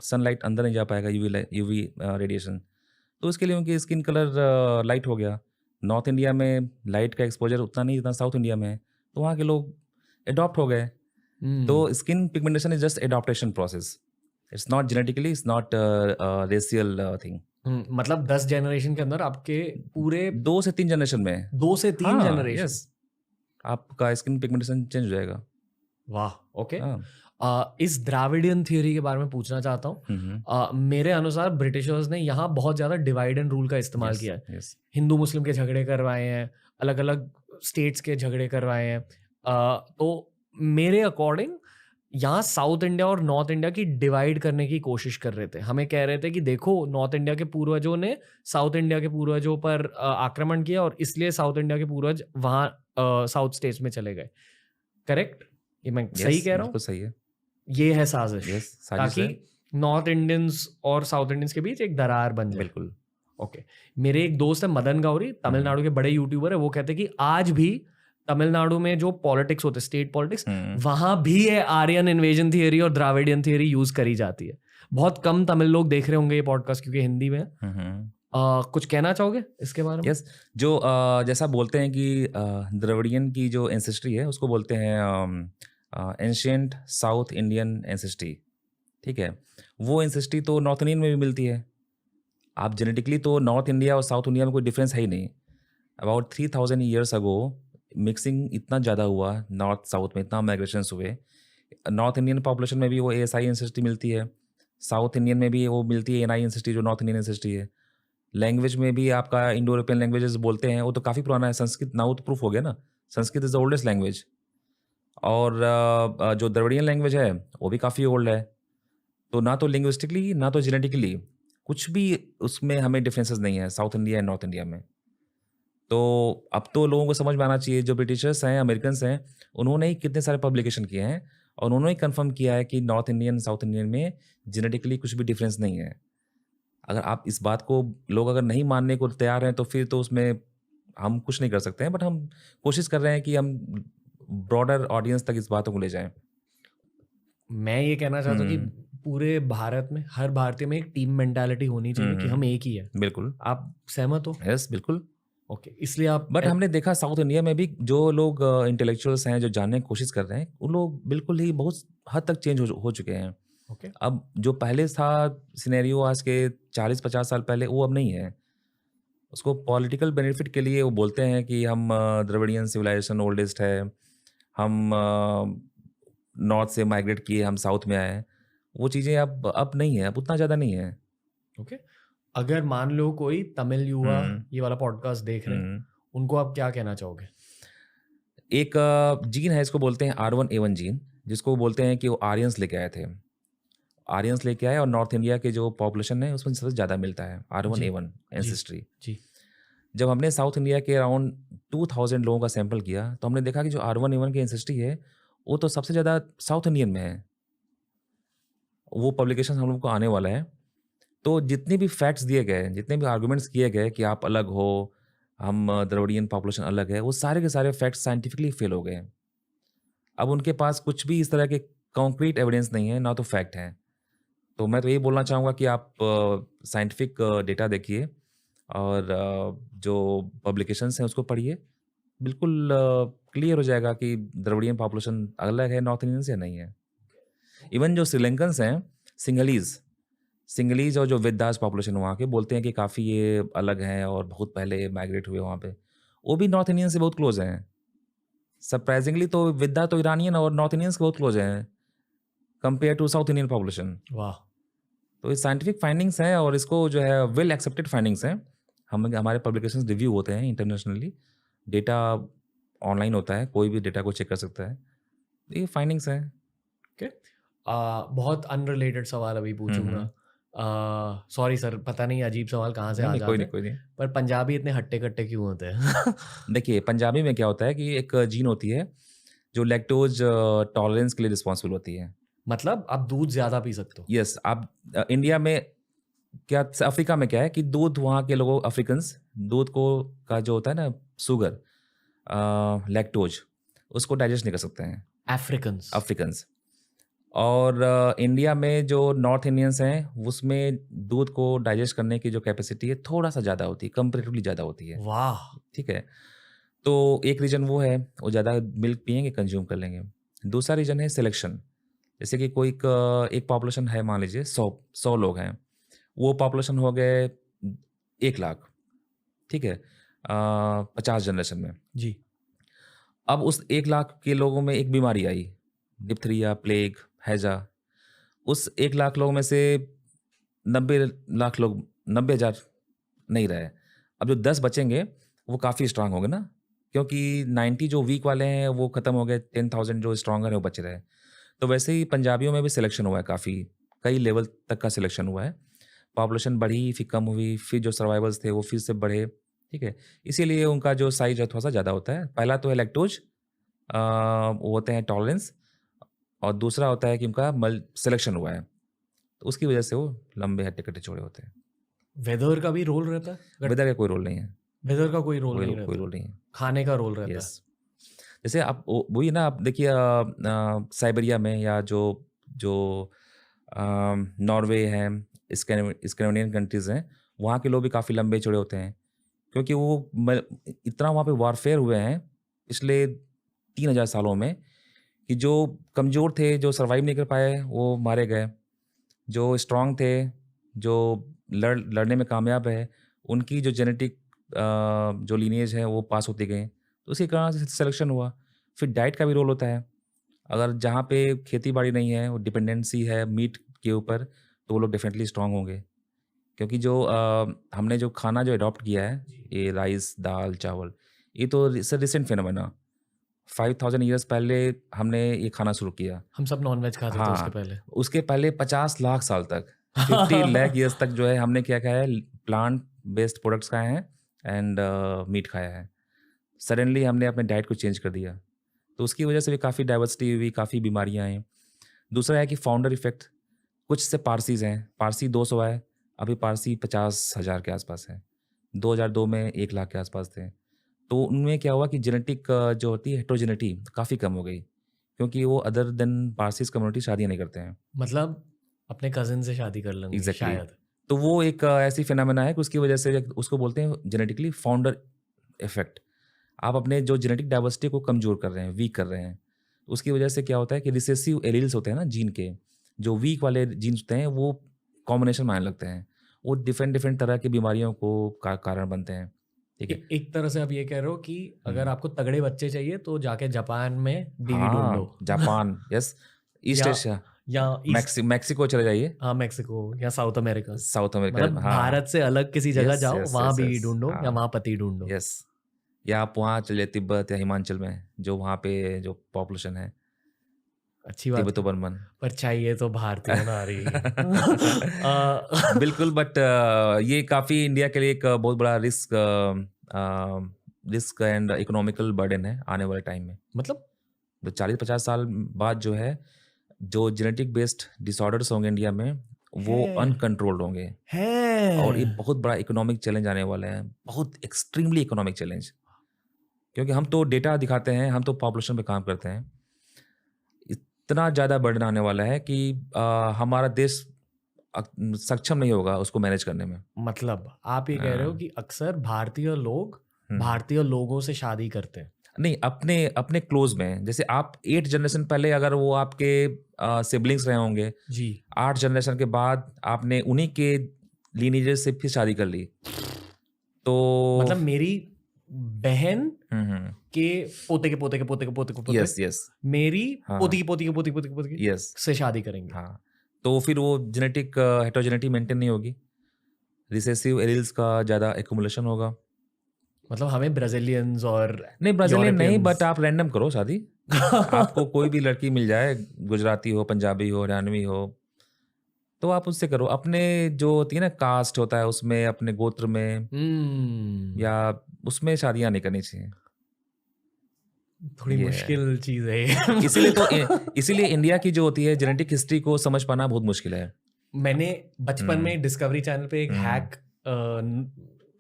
सनलाइट अंदर नहीं जा पाएगा, यूवी रेडिएशन। तो उसके लिए उनकी स्किन कलर लाइट हो गया। नॉर्थ इंडिया में लाइट का एक्सपोजर उतना नहीं जितना साउथ इंडिया में है, तो वहाँ के लोग एडॉप्ट हो गए। तो skin pigmentation is just adaptation process, it's not genetically, it's not racial thing. मतलब 10 जनरेशन के अंदर आपके पूरे 2 से 3 जनरेशन में 2 से 3 हाँ, जनरेशन। yes. आपका स्किन पिगमेंटेशन चेंज हो जाएगा। वाह, ओके। हाँ। इस द्राविडियन थियरी के बारे में पूछना चाहता हूँ। मेरे अनुसार ब्रिटिशर्स ने यहाँ बहुत ज़्यादा डिवाइड एंड रूल का इस्तेमाल यस किया है। यस हिंदू मुस्लिम के झगड़े करवाए हैं, अलग अलग स्टेट्स के झगड़े करवाए हैं। तो मेरे अकॉर्डिंग यहाँ साउथ इंडिया और नॉर्थ इंडिया की डिवाइड करने की कोशिश कर रहे थे। हमें कह रहे थे कि देखो, नॉर्थ इंडिया के पूर्वजों ने साउथ इंडिया के पूर्वजों पर आक्रमण किया और इसलिए साउथ इंडिया के पूर्वज वहाँ साउथ स्टेट्स में चले गए। करेक्ट? ये मैं सही यस कह रहा हूँ? बिल्कुल सही है। ये है साजिश, यस साजिश है। ताकि नॉर्थ इंडियंस और साउथ इंडियंस के बीच एक दरार बन जाए। बिल्कुल। ओके। मेरे एक दोस्त है मदन गौरी, तमिलनाडु के बड़े यूट्यूबर है। वो कहते हैं कि आज भी तमिलनाडु में जो पॉलिटिक्स होते, स्टेट पॉलिटिक्स, वहां भी है आर्यन इन्वेजन थियरी और द्राविडियन थियरी यूज करी जाती है। बहुत कम तमिल लोग देख रहे होंगे ये पॉडकास्ट क्योंकि हिंदी में है। कुछ कहना चाहोगे इसके बारे में? यस जो जैसा बोलते हैं कि द्रविडियन की जो एंसेस्ट्री है उसको बोलते हैं एंशियंट साउथ इंडियन एंसेस्ट्री। ठीक है, वो एंसेस्ट्री तो नॉर्थ इंडियन में भी मिलती है। आप जेनेटिकली तो नॉर्थ इंडिया और साउथ इंडिया में कोई डिफरेंस है ही नहीं। अबाउट 3000 ईयर्स अगो मिक्सिंग इतना ज़्यादा हुआ, नॉर्थ साउथ में इतना माइग्रेशंस हुए। नॉर्थ इंडियन पॉपुलेशन में भी वो ASI एंसेस्ट्री मिलती है, साउथ इंडियन में भी वो मिलती है NI एंसेस्ट्री जो नॉर्थ इंडियन एंसेस्ट्री है। लैंग्वेज में भी आपका इंडो यूरोपियन लैंग्वेजेस बोलते हैं, वो तो काफ़ी पुराना है। संस्कृत नाउ तो प्रूफ हो गया ना, Sanskrit is the oldest language. और जो द्रविडियन लैंग्वेज है वो भी काफ़ी ओल्ड है। तो ना तो लिंग्विस्टिकली ना तो जेनेटिकली कुछ भी उसमें हमें डिफरेंसेस नहीं है south India and north India में। तो अब तो लोगों को समझ में आना चाहिए, जो ब्रिटिशर्स हैं, अमेरिकन्स हैं, उन्होंने ही कितने सारे पब्लिकेशन किए हैं और उन्होंने ही कंफर्म किया है कि नॉर्थ इंडियन साउथ इंडियन में जेनेटिकली कुछ भी डिफरेंस नहीं है। अगर आप इस बात को लोग अगर नहीं मानने को तैयार हैं तो फिर तो उसमें हम कुछ नहीं कर सकते हैं, बट हम कोशिश कर रहे हैं कि हम ब्रॉडर ऑडियंस तक इस बातों को ले जाएं। मैं ये कहना चाहता हूँ कि पूरे भारत में हर भारतीय में एक टीम मेंटालिटी होनी चाहिए कि हम एक ही है। बिल्कुल। आप सहमत हो? यस बिल्कुल। ओके, इसलिए आप बट हमने देखा साउथ इंडिया में भी जो लोग इंटेलेक्चुअल्स हैं, जो जानने की कोशिश कर रहे हैं, वो लोग बिल्कुल ही बहुत हद तक चेंज हो चुके हैं। ओके। अब जो पहले था सिनेरियो आज के 40-50 साल पहले, वो अब नहीं है। उसको पॉलिटिकल बेनिफिट के लिए वो बोलते हैं कि हम द्रविडियन सिविलाइजेशन ओल्डेस्ट है, हम नॉर्थ से माइग्रेट किए, हम साउथ में आए। वो चीज़ें अब नहीं है, अब उतना ज़्यादा नहीं है। ओके। अगर मान लो कोई तमिल युवा ये वाला पॉडकास्ट देख रहे हैं, उनको आप क्या कहना चाहोगे? एक जीन है, इसको बोलते हैं R1A1 जीन, जिसको बोलते हैं कि वो आर्यंस लेके आए थे। आर्यंस लेके आए और नॉर्थ इंडिया के जो पॉपुलेशन है उसमें सबसे ज़्यादा मिलता है R1A1 एंसेस्ट्री। जी। जब हमने साउथ इंडिया के अराउंड 2000 लोगों का सैंपल किया तो हमने देखा कि जो R1A1 की एंसेस्ट्री है वो तो सबसे ज़्यादा साउथ इंडियन में है। वो पब्लिकेशन हम लोग को आने वाला है। तो जितने भी फैक्ट्स दिए गए, जितने भी आर्गुमेंट्स किए गए कि आप अलग हो, हम द्रविडियन पॉपुलेशन अलग है, वो सारे के सारे फैक्ट्स साइंटिफिकली फेल हो गए। अब उनके पास कुछ भी इस तरह के कॉन्क्रीट एविडेंस नहीं है, ना तो फैक्ट है। तो मैं तो यही बोलना चाहूँगा कि आप साइंटिफिक डेटा देखिए और जो पब्लिकेशंस हैं उसको पढ़िए। बिल्कुल क्लियर हो जाएगा कि द्रविडियन पॉपुलेशन अलग है नॉर्थ इंडियन से, नहीं है। इवन जो श्रीलंकन्स हैं, सिंगलीज और जो वेदास पॉपुलेशन वहाँ के, बोलते हैं कि काफ़ी ये अलग हैं और बहुत पहले माइग्रेट हुए वहाँ पे। वो भी नॉर्थ इंडियन से बहुत क्लोज हैं। सरप्राइजिंगली तो विद्या तो ईरानियन और नॉर्थ इंडियंस के बहुत क्लोज हैं compare to South Indian population. वाह। तो ये साइंटिफिक फाइंडिंग्स हैं और इसको जो है वेल एक्सेप्टेड फाइंडिंग्स हैं। हमारे पब्लिकेशंस रिव्यू होते हैं इंटरनेशनली, डेटा ऑनलाइन होता है, कोई भी डेटा को चेक कर सकता है। ये फाइंडिंग्स हैं। ओके। बहुत अनरिलेटेड सवाल अभी पूछूंगा। सॉरी सर, पता नहीं अजीब सवाल कहाँ से आ जाते हैं, कोई नहीं। पर पंजाबी इतने हट्टे कट्टे क्यों होते हैं? देखिए, पंजाबी में क्या होता है कि एक जीन होती है जो लैक्टोज टॉलरेंस के लिए रिस्पॉन्सिबल होती है। मतलब आप दूध ज्यादा पी सकते हो? यस। आप इंडिया में क्या, अफ्रीका में क्या है कि दूध, वहाँ के लोगों, अफ्रीकन्स, दूध को का जो होता है ना शुगर, लैक्टोज, उसको डाइजेस्ट नहीं कर सकते हैं अफ्रीकन्स। और इंडिया में जो नॉर्थ इंडियंस हैं उसमें दूध को डाइजेस्ट करने की जो कैपेसिटी है थोड़ा सा ज़्यादा होती है, कंपेरेटिवली ज़्यादा होती है। वाह। ठीक है, तो एक रीज़न वो है, वो ज़्यादा मिल्क पियेंगे, कंज्यूम कर लेंगे। दूसरा रीज़न है सिलेक्शन। जैसे कि कोई एक पॉपुलेशन है, मान लीजिए 100 लोग हैं, वो पॉपुलेशन हो गए 1 लाख। ठीक है, 50 जनरेशन में। जी। अब उस 1 लाख के लोगों में एक बीमारी आई, डिप्थीरिया, प्लेग, हैजा। उस 1 लाख लोगों में से 90 लाख लोग, 90,000 नहीं रहे। अब जो 10 बचेंगे वो काफ़ी स्ट्रांग होंगे ना, क्योंकि 90 जो वीक वाले हैं वो खत्म हो गए, 10,000 जो स्ट्रॉन्गर है वो बच रहे। तो वैसे ही पंजाबियों में भी सिलेक्शन हुआ है काफ़ी, कई लेवल तक का सिलेक्शन हुआ है। पॉपुलेशन बढ़ी, फिर कम हुई, फिर जो सर्वाइवल्स थे वो फिर से बढ़े, ठीक है? इसीलिए उनका जो साइज़ है थोड़ा-सा ज़्यादा होता है। पहला तो है लैक्टोज़, वो होते हैं टॉलरेंस, और दूसरा होता है कि उनका मल सिलेक्शन हुआ है। तो उसकी वजह से वो लंबे हट्टे-कट्टे चौड़े होते हैं। वेदर का भी रोल रहता है? वेदर का कोई रोल नहीं है, वेदर का कोई रोल नहीं कोई रहता, रोल नहीं है। खाने का रोल रहता है। यस। जैसे आप वही ना, आप देखिए साइबेरिया में या जो जो नॉर्वे है, स्कैंडिनेवियन कंट्रीज़ हैं, वहाँ के लोग भी काफ़ी लंबे चौड़े होते हैं, क्योंकि वो इतना वहाँ पे वॉरफेयर हुए हैं पिछले 3000 सालों में, कि जो कमज़ोर थे, जो सर्वाइव नहीं कर पाए, वो मारे गए। जो स्ट्रॉन्ग थे, जो लड़ने में कामयाब है, उनकी जो जेनेटिक जो लीनिएज है वो पास होती गई। तो उसी कारण से सिलेक्शन हुआ। फिर डाइट का भी रोल होता है। अगर जहाँ पे खेती-बाड़ी नहीं है, वो डिपेंडेंसी है मीट के ऊपर, तो वो लोग डेफ़िनेटली स्ट्रॉन्ग होंगे। क्योंकि जो हमने जो खाना जो अडॉप्ट किया है, ये राइस, दाल, चावल, ये तो रिसेंट फिनोमेना। 5000 ईयर्स पहले हमने ये खाना शुरू किया। हम सब नॉन-वेज खाते थे उसके हाँ, पहले। उसके पहले 50 लाख साल तक, 50 लाख ईयर्स तक जो है हमने क्या खाया है, प्लांट बेस्ड प्रोडक्ट्स खाए हैं एंड मीट खाया है। सडनली हमने अपने डाइट को चेंज कर दिया, तो उसकी वजह से भी काफ़ी डाइवर्सिटी हुई, काफ़ी बीमारियाँ आई। दूसरा है कि फाउंडर इफ़ेक्ट, कुछ से पारसीज़ हैं, पारसी 200 है, अभी पारसी 50,000 के आसपास है। 2002 में 1 लाख के आसपास थे। तो उनमें क्या हुआ कि जेनेटिक जो होती है हेटेरोजेनिटी काफ़ी कम हो गई, क्योंकि वो अदर देन पारसीज़ कम्युनिटी शादियाँ नहीं करते हैं। मतलब अपने कज़िन से शादी कर लेंगे एग्ज़ैक्टली। शायद। तो वो एक ऐसी फिनोमेना है कि उसकी वजह से उसको बोलते हैं जेनेटिकली फाउंडर इफ़ेक्ट। आप अपने जो जेनेटिक डाइवर्सिटी को कमज़ोर कर रहे हैं, वीक कर रहे हैं। उसकी वजह से क्या होता है कि रिसेसिव एलील्स होते हैं ना जीन के, जो वीक वाले जीन्स होते हैं वो कॉम्बिनेशन में आने लगते हैं। वो डिफरेंट तरह की बीमारियों को कारण बनते हैं, ठीक है? एक तरह से आप ये कह रहे हो कि अगर हुँ। आपको तगड़े बच्चे चाहिए तो जाके जापान में बीवी ढूँढ लो। हाँ, जापान, यस, ईस्ट या एशिया, या ईस्ट मैक्सिको चले जाइए, हाँ, मेक्सिको या साउथ अमेरिका। साउथ अमेरिका, मतलब हाँ। भारत से अलग किसी जगह यस, जाओ, यस, वहाँ यस, बीवी यस, ढूँढो या हाँ, वहाँ पति ढूँढो। यस। या आप वहाँ चले तिब्बत या हिमाचल में, जो वहाँ पे जो पॉपुलेशन है, अच्छी बात तिब्बतो है। बर्मन। पर चाहिए तो भारतीय नारी। बिल्कुल, बट ये काफ़ी इंडिया के लिए एक बहुत बड़ा रिस्क एंड इकोनॉमिकल बर्डन है आने वाले टाइम में। मतलब तो 40-50 साल बाद जो है, जो जेनेटिक बेस्ड डिसऑर्डर्स होंगे इंडिया में, वो है अनकंट्रोल्ड होंगे, और ये है बहुत बड़ा इकोनॉमिक चैलेंज आने वाला है, बहुत एक्सट्रीमली इकोनॉमिक चैलेंज। क्योंकि हम तो डेटा दिखाते हैं, हम तो पॉपुलेशन पे काम करते हैं। इतना ज़्यादा बर्डन आने वाला है कि हमारा देश सक्षम नहीं होगा उसको मैनेज करने में। मतलब आप ये कह रहे हो कि अक्सर भारतीय लोग हुँ। भारतीय लोगों से शादी करते हैं। नहीं, अपने अपने क्लोज़ में, जैसे आप 8 जनरेशन पहले अगर वो आपके सिबलिंग्स रहे होंगे, जी। 8 जनरेशन के बाद आपने उन्हीं के लिनेजेस से फिर शादी कर ली। तो मतलब मेरी बहन हुँ, हुँ। के पोते के पोते के पोते के पोते के पोते यस, यस। मेरी हाँ, पोती की पोती की पोती की पोती की पोती की यस। से शादी करेंगे। हाँ, तो फिर वो जेनेटिक हेटेरोजेनिटी मेंटेन नहीं होगी। रिसेसिव एलील्स का ज़्यादा एक्युमुलेशन होगा। मतलब हमें ब्राज़ीलियंस और नहीं, ब्राज़ीलियन नहीं, बट यूरोपियंस आप रैंडम करो शादी। आपको कोई भी लड़की मिल जाए, गुजराती हो, पंजाबी हो, हरियाणवी हो, तो आप उससे करो। अपने जो होती है ना कास्ट होता है उसमें, अपने गोत्र में या उसमें शादियाँ नहीं करनी चाहिए। थोड़ी ये है। मुश्किल चीज़ है ये। इसीलिए इंडिया की जो होती है जेनेटिक हिस्ट्री को समझ पाना बहुत मुश्किल है। मैंने बचपन हुँ, में डिस्कवरी चैनल पे एक हुँ, हैक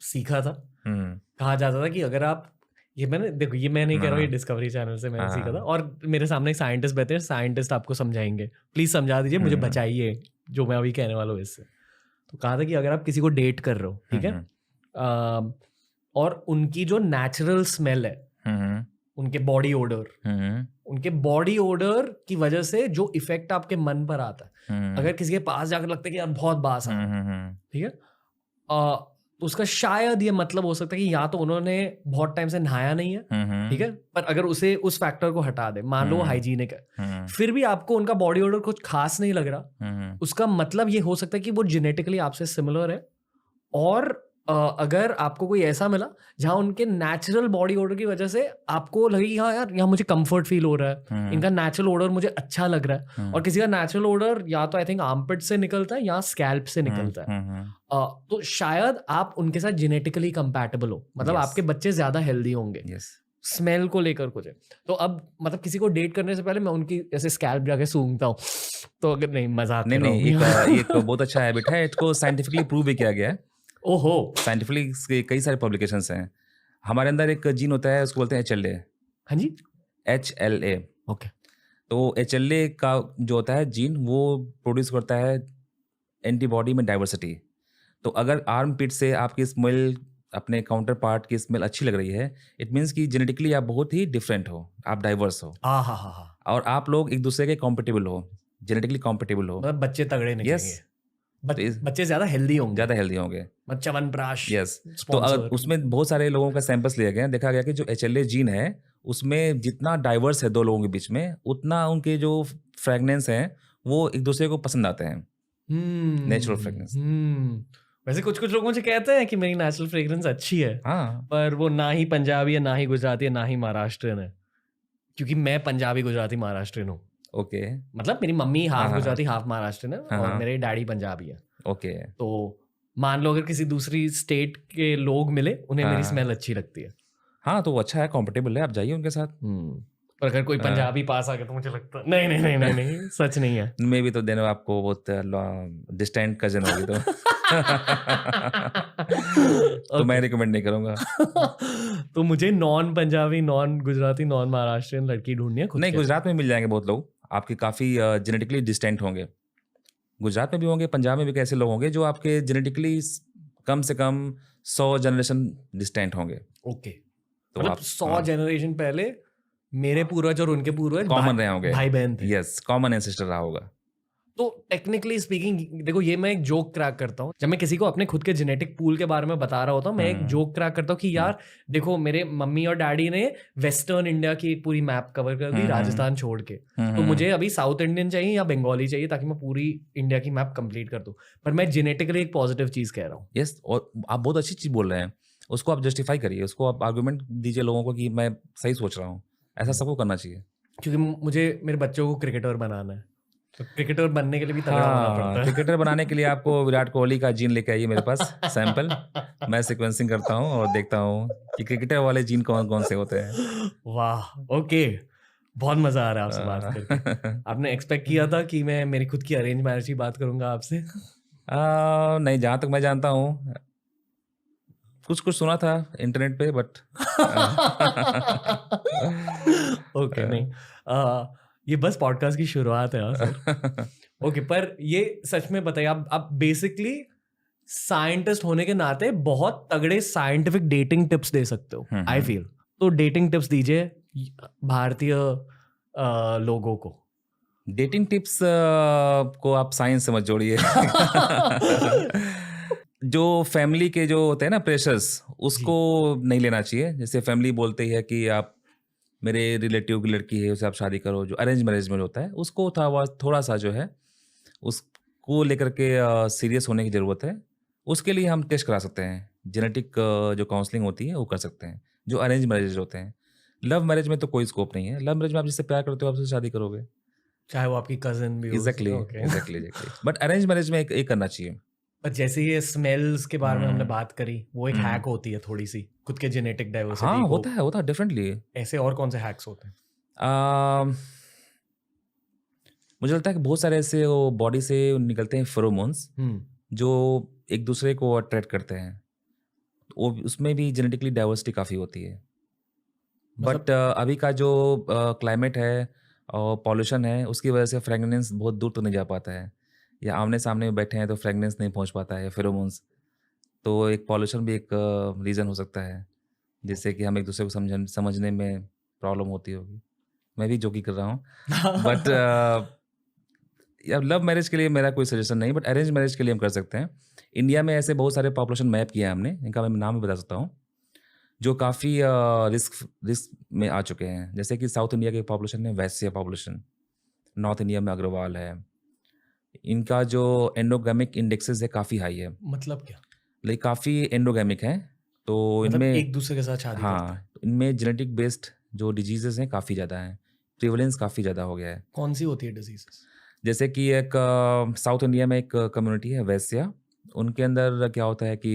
सीखा था। हुँ, कहा जाता था कि अगर आप ये मैंने देखो ये मैं नहीं कह रहा हूँ, ये हाँ, डिस्कवरी चैनल से मैंने सीखा था हाँ, और मेरे सामने एक साइंटिस्ट बैठे हैं, साइंटिस्ट आपको समझाएंगे। प्लीज समझा दीजिए, मुझे हुँ, बचाइए जो मैं अभी कहने वाला हूँ इससे। तो कहा था कि अगर आप किसी को डेट कर रहे हो, हुँ, ठीक है, हुँ, और उनकी जो नेचुरल स्मेल है, हुँ, उनके बॉडी ओडर, हुँ, उनके बॉडी ओडर की वजह से जो इफेक्ट आपके मन पर आता है, हुँ, अगर किसी के पास जाकर लगता है कि यार बहुत बास आ रहा है, हुँ, ठीक है, तो उसका शायद ये मतलब हो सकता है कि या तो उन्होंने बहुत टाइम से नहाया नहीं है, ठीक है, पर अगर उसे उस फैक्टर को हटा दे, मान लो वो हाइजीनिक है, फिर भी आपको उनका बॉडी ऑर्डर कुछ खास नहीं लग रहा, उसका मतलब ये हो सकता है कि वो जेनेटिकली आपसे सिमिलर है। और अगर आपको कोई ऐसा मिला जहाँ उनके नेचुरल बॉडी ऑर्डर की वजह से आपको लगे कि हाँ यार, यहाँ मुझे कंफर्ट फील हो रहा है, इनका नेचुरल ऑर्डर मुझे अच्छा लग रहा है, और किसी का नेचुरल ऑर्डर या तो आई थिंक आर्मपिट से निकलता है या स्कैल्प से निकलता है, तो शायद आप उनके साथ जेनेटिकली कंपैटिबल हो, मतलब Yes. आपके बच्चे ज्यादा हेल्दी होंगे यस स्मेल को लेकर कुछ है। तो अब मतलब किसी को डेट करने से पहले मैं उनकी ऐसे स्कैल्प जाके सूंघता हूँ, तो अगर नहीं मजाक कर रहा नहीं, हूँ। एक बहुत अच्छा हैबिट है, इसको साइंटिफिकली प्रूव भी किया गया है। ओहो, साइंटिफिकली इसके कई सारे पब्लिकेशंस हैं। हमारे अंदर एक जीन होता है, उसको बोलते हैं HLA। हाँ जी, HLA। ओके, तो HLA का जो होता है जीन, वो प्रोड्यूस करता है एंटीबॉडी में डाइवर्सिटी। तो अगर आर्म पिट से आपकी स्मेल, अपने काउंटर पार्ट की स्मेल अच्छी लग रही है, इट मीन्स कि जेनेटिकली आप बहुत ही डिफरेंट हो, आप डाइवर्स हो, हाँ हाँ हाँ हाँ, और आप लोग एक दूसरे के कॉम्पिटिबल हो, जेनेटिकली कॉम्पिटिबल हो। मतलब बच्चे तगड़े निकलेंगे, यस, तो इस बच्चे ज्यादा हेल्दी होंगे, ज़्यादा हेल्दी होंगे। मतलब च्यवनप्राश यस, तो अगर स्पॉन्सर। उसमें बहुत सारे लोगों का सैंपल्स लिया गया, देखा गया कि जो HLA जीन है, उसमें जितना डाइवर्स है दो लोगों के बीच में, उतना उनके जो फ्रेगनेंस हैं वो एक दूसरे को पसंद आते हैं, नेचुरल फ्रेगनेंस। वैसे कुछ कुछ लोग मुझे कहते हैं कि मेरी नेचुरल फ्रेग्रेंस अच्छी है, हाँ, पर वो ना ही पंजाबी है, ना ही गुजराती है, ना ही महाराष्ट्रियन है, क्योंकि मैं पंजाबी गुजराती महाराष्ट्रियन हूँ। ओके, मतलब मेरी मम्मी हाँ, हाफ हाँ, गुजराती हाफ महाराष्ट्रियन है, हाँ, और हाँ, मेरे डैडी पंजाबी है। ओके, तो मान लो अगर किसी दूसरी स्टेट के लोग मिले, उन्हें मेरी हाँ, स्मेल अच्छी लगती है। हाँ, तो वो अच्छा है, कॉम्पिटेबल है, आप जाइए उनके साथ। पर अगर कोई हाँ। पंजाबी पास आ गया तो मुझे लगता है नहीं नहीं नहीं नहीं नहीं, सच नहीं है। मैं भी तो देने आपको बहुत डिस्टेंट कजन होगी तो तो मैं ओके, रिकमेंड नहीं करूंगा। तो मुझे non Punjabi, non Gujarati, non Maharashtrian लड़की ढूंढनी है खुद नहीं, के। गुजरात में मिल जाएंगे बहुत लोग, आपके काफ़ी जेनेटिकली डिस्टेंट होंगे। गुजरात में भी होंगे, पंजाब में भी ऐसे लोग होंगे जो आपके जेनेटिकली कम से कम 100 जनरेशन डिस्टेंट होंगे। ओके, तो मतलब आप 100 जनरेशन पहले मेरे पूर्वज और उनके पूर्वज कॉमन रहे होंगे। भाई बहन थे। यस, कॉमन एंसेस्टर रहा होगा। तो टेक्निकली स्पीकिंग, देखो ये मैं एक जोक क्रैक करता हूँ जब मैं किसी को अपने खुद के जेनेटिक पूल के बारे में बता रहा होता हूँ, मैं एक जोक क्रैक करता हूँ कि यार देखो, मेरे मम्मी और डैडी ने वेस्टर्न इंडिया की एक पूरी मैप कवर कर दी राजस्थान छोड़ के, तो मुझे अभी साउथ इंडियन चाहिए या बंगाली चाहिए ताकि मैं पूरी इंडिया की मैप कंप्लीट कर दूं, पर मैं जेनेटिकली एक पॉजिटिव चीज कह रहा हूँ। यस, और आप बहुत अच्छी चीज़ बोल रहे हैं, उसको आप जस्टिफाई करिए, उसको आप आर्गुमेंट दीजिए लोगों को कि मैं सही सोच रहा हूँ। ऐसा सबको करना चाहिए। क्योंकि मुझे मेरे बच्चों को क्रिकेटर बनाना है, तो क्रिकेटर बनने के लिए भी तगड़ा होना हाँ, पड़ता है। क्रिकेटर बनाने के लिए आपको विराट कोहली का जीन लेके आइए मेरे पास सैंपल। मैं सीक्वेंसिंग करता हूँ और देखता हूँ कि क्रिकेटर वाले जीन कौन कौन से होते हैं। वाह, ओके, बहुत मजा आ रहा है आपसे बात करके। आपने एक्सपेक्ट किया था कि मैं मेरी खुद की अरेंज मैरिज की बात करूंगा आपसे? नहीं, जहाँ तक मैं जानता हूँ, कुछ कुछ सुना था इंटरनेट पे, बट ओके, नहीं, ये बस पॉडकास्ट की शुरुआत है, हाँ सर। ओके, पर ये सच में बताइए, आप बेसिकली साइंटिस्ट होने के नाते बहुत तगड़े साइंटिफिक डेटिंग टिप्स दे सकते हो, आई फील। तो डेटिंग टिप्स दीजिए भारतीय लोगों को। डेटिंग टिप्स को आप साइंस से मत जोड़िए। जो फैमिली के जो होते हैं ना प्रेशर्स, उसको नहीं लेना चाहिए। जैसे फैमिली बोलते ही है कि आप, मेरे रिलेटिव की लड़की है, उसे आप शादी करो। जो अरेंज मैरिज में होता है, उसको थोड़ा सा जो है, उसको लेकर के सीरियस होने की ज़रूरत है। उसके लिए हम टेस्ट करा सकते हैं, जेनेटिक जो काउंसलिंग होती है वो कर सकते हैं, जो अरेंज मैरिज होते हैं। लव मैरिज में तो कोई स्कोप नहीं है। लव मैरिज में आप जिससे प्यार करते हो, आप उससे शादी करोगे। चाहे वो आपकी कजिन भी हो। Exactly, okay. Exactly. But arrange marriage में एक करना चाहिए। पर जैसे ये स्मेल्स के बारे में हमने बात करी, वो एक हैक होती है थोड़ी सी, खुद के जेनेटिक डाइवर्सिटी हाँ, को। होता है डेफिनेटली। ऐसे और कौन से हैक्स होते हैं? मुझे लगता है कि बहुत सारे ऐसे वो बॉडी से निकलते हैं फेरोमोन्स, जो एक दूसरे को अट्रैक्ट करते हैं। वो उसमें भी जेनेटिकली डाइवर्सिटी काफ़ी होती है। बट अभी का जो क्लाइमेट है और पॉल्यूशन है, उसकी वजह से फ्रेगनेंस बहुत दूर तो नहीं जा पाता है, या आमने सामने बैठे हैं तो फ्रेगनेंस नहीं पहुंच पाता है, फेरोमोन्स। तो एक पॉल्यूशन भी एक रीज़न हो सकता है, जिससे कि हम एक दूसरे को समझने में प्रॉब्लम होती होगी। मैं भी जोकी कर रहा हूँ। बट या लव मैरिज के लिए मेरा कोई सजेशन नहीं, बट अरेंज मैरिज के लिए हम कर सकते हैं। इंडिया में ऐसे बहुत सारे पॉपुलेशन मैप किया है हमने, इनका मैं नाम भी बता सकता हूँ, जो काफ़ी रिस्क में आ चुके हैं। जैसे कि साउथ इंडिया के पॉपुलेशन में वैश्य पॉपुलेशन, नॉर्थ इंडिया में अग्रवाल है। इनका जो एंडोगेमिक इंडेक्सेस है काफ़ी हाई है, मतलब क्या? लाइक काफ़ी एंडोगेमिक हैं, तो मतलब इनमें एक दूसरे के साथ शादी करते हैं? हाँ, इनमें जेनेटिक बेस्ड जो डिजीजेस हैं काफ़ी ज़्यादा हैं, प्रिवलेंस काफ़ी ज़्यादा हो गया है। कौन सी होती है डिजीजेस? जैसे कि एक साउथ इंडिया में एक कम्युनिटी है वैश्या, उनके अंदर क्या होता है कि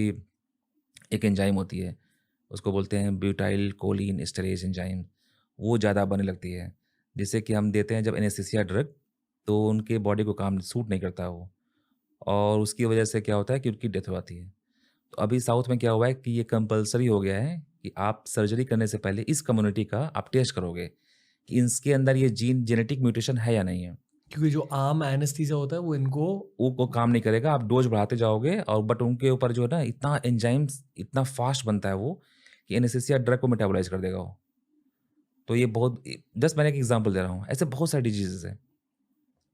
एक एंजाइम होती है, उसको बोलते हैं ब्यूटाइल कोलिन एस्टरेज एंजाइम, वो ज़्यादा बनने लगती है, जिससे कि हम देते हैं जब एनेस्थीसिया ड्रग, तो उनके बॉडी को काम सूट नहीं करता वो, और उसकी वजह से क्या होता है कि उनकी डेथ हो जाती है। तो अभी साउथ में क्या हुआ है कि ये कंपल्सरी हो गया है कि आप सर्जरी करने से पहले इस कम्युनिटी का आप टेस्ट करोगे कि इसके अंदर ये जीन जेनेटिक म्यूटेशन है या नहीं है। क्योंकि जो आम एनेस्थीसिया होता है वो इनको वो काम नहीं करेगा, आप डोज बढ़ाते जाओगे, और बट उनके ऊपर जो है ना इतना एंजाइम्स इतना फास्ट बनता है वो कि एनेस्थीसिया ड्रग को मेटाबोलाइज कर देगा वो। तो ये बहुत, जस्ट मैंने एक एग्जांपल दे रहा हूँ, ऐसे बहुत सारी डिजीजेस हैं,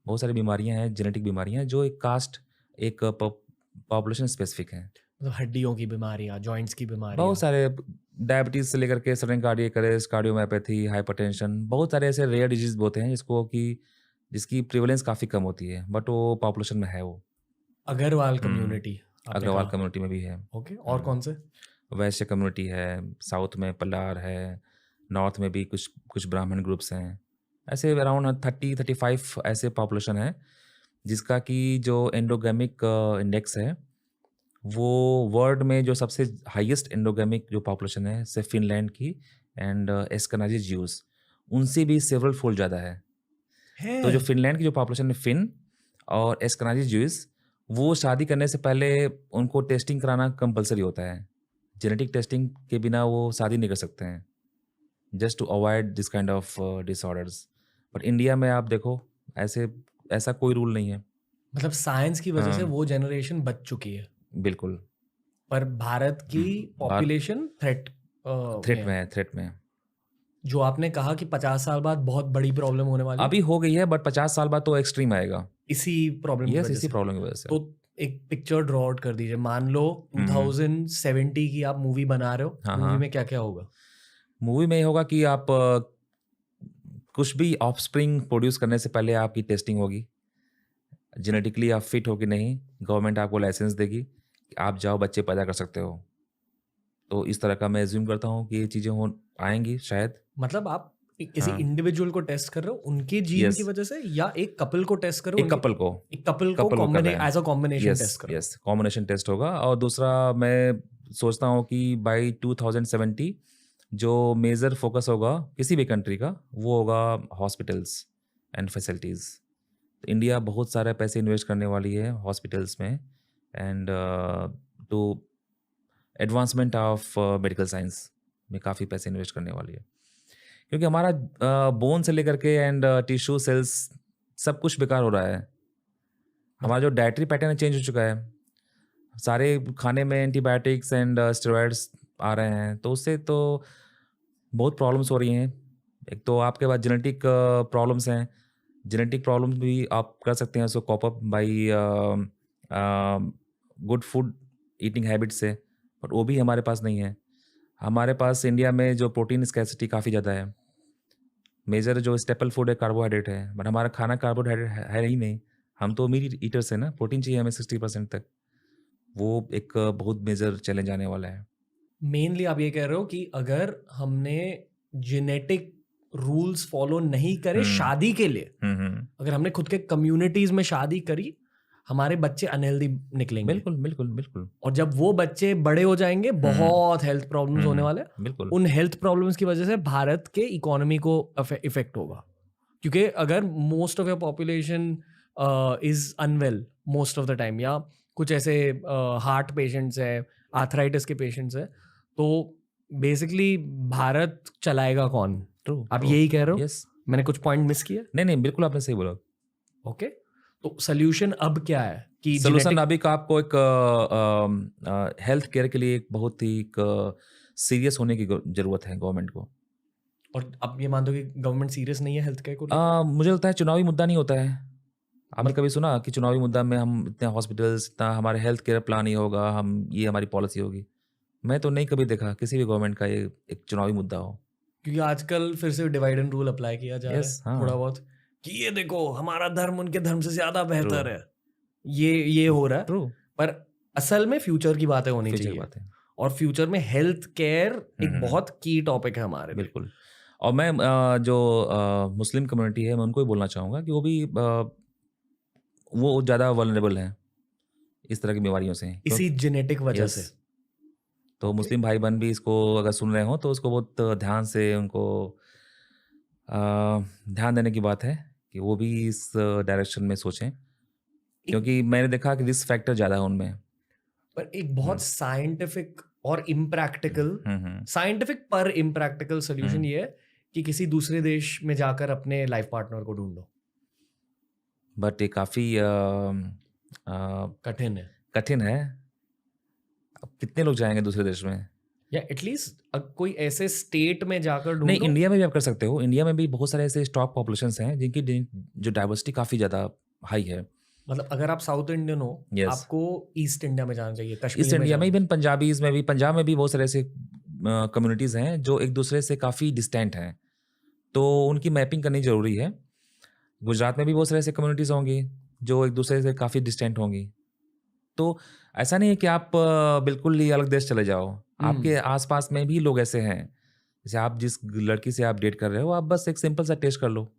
बहुत सारी बीमारियां हैं, जेनेटिक बीमारियां हैं, जो एक कास्ट एक पॉपुलेशन स्पेसिफिक हैं। मतलब हड्डियों की बीमारियां, जॉइंट्स की बीमारियां। बहुत सारे, डायबिटीज से लेकर के sudden cardiac arrest, cardiomyopathy, hypertension, बहुत सारे ऐसे रेयर डिजीज होते हैं जिसको कि जिसकी प्रिवलेंस काफ़ी कम होती है, बट वो पॉपुलेशन में है वो। अग्रवाल हुँ। कम्युनिटी आपने अग्रवाल कहा। कम्युनिटी में भी है। ओके, और हुँ। कौन से? वैश्य कम्युनिटी है, साउथ में पल्लार है, नॉर्थ में भी कुछ कुछ ब्राह्मण ग्रुप्स हैं। ऐसे अराउंड 30-35 ऐसे पॉपुलेशन है, जिसका कि जो एंडोगेमिक इंडेक्स है, वो वर्ल्ड में जो सबसे हाईएस्ट एंडोगेमिक जो पॉपुलेशन है, से फ़िनलैंड की एंड एस्केनाज़ी ज्यूज़, उनसे भी सेवरल फोल्ड ज़्यादा है। तो जो हैं? फ़िनलैंड की जो पॉपुलेशन है फ़िन और एस्केनाज़ी ज्यूज़, वो शादी करने से पहले उनको टेस्टिंग कराना कंपल्सरी होता है। जेनेटिक टेस्टिंग के बिना वो शादी नहीं कर सकते हैं, just to avoid this kind of disorders. But India में आप देखो, ऐसे ऐसा कोई रूल नहीं है। मतलब साइंस की वजह से हाँ, वो जनरेशन बच चुकी है, बिल्कुल। पर भारत की बार पॉपुलेशन थ्रेट में थ्रेट में है। है, थ्रेट में है। जो आपने कहा कि 50 साल बाद बहुत बड़ी प्रॉब्लम होने वाली है अभी हो गई है, बट 50 साल बाद तो एक्सट्रीम आएगा। इसी प्रॉब्लम की यस, वजह इसी से। प्रॉब्लम की वजह से। तो एक पिक्चर ड्रॉ आउट कर दीजिए। मान लो हुँ, हुँ। 2070 की आप मूवी बना रहे हो, हाँ, मूवी हाँ। में क्या क्या होगा? मूवी में ये होगा कि आप कुछ भी ऑफस्प्रिंग प्रोड्यूस करने से पहले आपकी टेस्टिंग होगी। जेनेटिकली आप फिट हो कि नहीं, गवर्नमेंट आपको लाइसेंस देगी कि आप जाओ बच्चे पैदा कर सकते हो। तो इस तरह का मैं अज़्यूम करता हूँ कि ये चीज़ें हो आएँगी शायद। मतलब आप किसी हाँ, इंडिविजुअल को टेस्ट कर रहे हो उनके जीन की यस, वजह से, या एक कपल को टेस्ट करो एक उनके, कपल को, एक कपल को कपल को कर रहे हैं। As a combination yes, test करो? यस, कॉम्बिनेशन टेस्ट होगा, और दूसरा मैं सोचता हूँ कि बाय 2070 जो मेजर फोकस होगा किसी भी कंट्री का, वो होगा हॉस्पिटल्स एंड फैसिलिटीज़। इंडिया बहुत सारे पैसे इन्वेस्ट करने वाली है हॉस्पिटल्स में, and to advancement of medical science में काफ़ी पैसे इन्वेस्ट करने वाली है। क्योंकि हमारा बोन से लेकर के एंड टिश्यू सेल्स सब कुछ बेकार हो रहा है। हमारा जो डाइटरी पैटर्न है चेंज हो चुका है। सारे खाने में एंटीबायोटिक्स एंड स्टेरॉइड्स आ रहे हैं, तो उससे तो बहुत प्रॉब्लम्स हो रही हैं। एक तो आपके पास जेनेटिक प्रॉब्लम्स हैं। जेनेटिक प्रॉब्लम्स भी आप कर सकते हैं उसको cope up by good food eating habit से, बट वो भी हमारे पास नहीं है। हमारे पास इंडिया में जो प्रोटीन स्कैसिटी काफ़ी ज़्यादा है। मेजर जो स्टेपल फूड है कार्बोहाइड्रेट है, बट हमारा खाना कार्बोहाइड्रेट है ही नहीं। हम तो मीट ईटर्स हैं ना, प्रोटीन चाहिए हमें 60% तक। वो एक बहुत मेजर चैलेंज आने वाला है। मेनली आप ये कह रहे हो कि अगर हमने जेनेटिक रूल्स फॉलो नहीं करे हुँ, शादी के लिए, हुँ, हुँ। अगर हमने खुद के कम्युनिटीज में शादी करी, हमारे बच्चे अनहेल्दी निकलेंगे। बिल्कुल, बिल्कुल, बिल्कुल। और जब वो बच्चे बड़े हो जाएंगे, हुँ, हुँ, बहुत हेल्थ प्रॉब्लम्स हुँ, होने हुँ। वाले हैं। बिल्कुल। उन हेल्थ प्रॉब्लम्स की वजह से भारत के इकोनॉमी को इफेक्ट होगा, क्योंकि अगर most of your population is unwell most of the time, या कुछ ऐसे हार्ट पेशेंट्स है, आर्थराइटिस के पेशेंट्स है, तो बेसिकली भारत चलाएगा कौन? ट्रू, आप ट्रू। यही कह रहे हो? येस। मैंने कुछ पॉइंट मिस किया? नहीं, नहीं, बिल्कुल आपने सही बोला। ओके, तो सोल्यूशन अब क्या है कि सॉल्यूशन जेनेटिक, अभी का आपको एक हेल्थ केयर के लिए एक बहुत ही एक सीरियस होने की ज़रूरत है गवर्नमेंट को। और अब ये मान दो कि गवर्नमेंट सीरियस नहीं है हेल्थ केयर को लेकर? मुझे लगता है चुनावी मुद्दा नहीं होता है। आपने कभी सुना कि चुनावी मुद्दा में हम इतने हॉस्पिटल्स, इतना हमारे हेल्थ केयर प्लान ही होगा, हम ये हमारी पॉलिसी होगी? मैं तो नहीं कभी देखा किसी भी गवर्नमेंट का ये एक चुनावी मुद्दा हो। क्योंकि आजकल फिर से डिवाइड एंड रूल अप्लाई किया जा रहा यस, है थोड़ा हाँ, बहुत, कि ये देखो हमारा धर्म उनके धर्म से ज्यादा ट्रू, बेहतर है, ये हो रहा है। ट्रू, पर असल में फ्यूचर की बातें होनी फ्यूचर की चाहिए, बात है। और फ्यूचर में हेल्थ केयर एक हम्म, बहुत की टॉपिक है हमारे लिए। बिल्कुल। और मैं जो मुस्लिम कम्युनिटी है, मैं उनको भी बोलना चाहूँगा कि वो भी वो ज़्यादा वल्नरेबल हैं इस तरह की बीमारियों से, इसी जेनेटिक वजह से। यस। तो ओके, मुस्लिम भाई बहन भी इसको अगर सुन रहे हो तो उसको बहुत ध्यान से उनको अ, ध्यान देने की बात है कि वो भी इस डायरेक्शन में सोचें, क्योंकि मैंने देखा कि रिस्क फैक्टर ज़्यादा है उनमें। पर एक बहुत साइंटिफिक और इम्प्रैक्टिकल, हम्म, साइंटिफिक पर इम्प्रैक्टिकल सोल्यूशन ये है कि किसी दूसरे देश में जाकर अपने लाइफ पार्टनर को ढूंढो। बट ये काफ़ी कठिन है, कठिन है। अब कितने लोग जाएंगे दूसरे देश में? या एटलीस्ट कोई ऐसे स्टेट में जाकर नहीं, ढूंढो। इंडिया में भी आप कर सकते हो। इंडिया में भी बहुत सारे ऐसे स्टॉक पॉपुलेशंस हैं जिनकी जो डाइवर्सिटी काफ़ी ज़्यादा हाई है। मतलब अगर आप साउथ इंडियन हो, यस, आपको ईस्ट इंडिया में जाना चाहिए, ईस्ट कश्मीर में इंडिया में जाना। इवन पंजाबीज में भी, पंजाब में भी बहुत सारे ऐसे कम्युनिटीज़ हैं जो एक दूसरे से काफ़ी डिस्टेंट हैं, तो उनकी मैपिंग करनी ज़रूरी है। गुजरात में भी बहुत सारे ऐसे कम्युनिटीज़ होंगी जो एक दूसरे से काफ़ी डिस्टेंट होंगी। तो ऐसा नहीं है कि आप बिल्कुल ही अलग देश चले जाओ। आपके आसपास में भी लोग ऐसे हैं। जैसे आप जिस लड़की से आप डेट कर रहे हो, आप बस एक सिंपल सा टेस्ट कर लो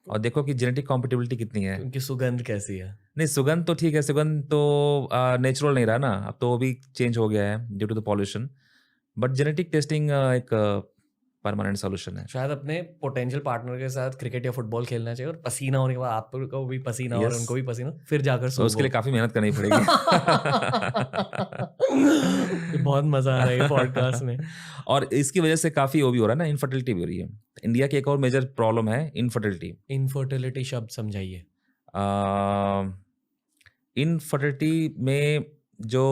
और देखो कि जेनेटिक कॉम्पेटिबिलिटी कितनी है। उनकी सुगंध कैसी है। नहीं, सुगंध तो ठीक है, सुगंध तो नेचुरल नहीं रहा ना, अब तो वो भी चेंज हो गया है due to the pollution. But genetic testing एक परमानेंट सॉल्यूशन है। शायद अपने पोटेंशियल पार्टनर के साथ क्रिकेट या फुटबॉल खेलना चाहिए, और पसीना होने के बाद आपको भी पसीना और यस, उनको भी पसीना, फिर जाकर तो उसके लिए काफ़ी मेहनत करनी पड़ेगी। ये बहुत मजा आ रहा है ये पॉडकास्ट में। और इसकी वजह से काफ़ी वो भी हो रहा है ना, इनफर्टिलिटी भी हो रही है। इंडिया की एक और मेजर प्रॉब्लम है इनफर्टिलिटी। इनफर्टिलिटी शब्द समझाइए। इनफर्टिलिटी में जो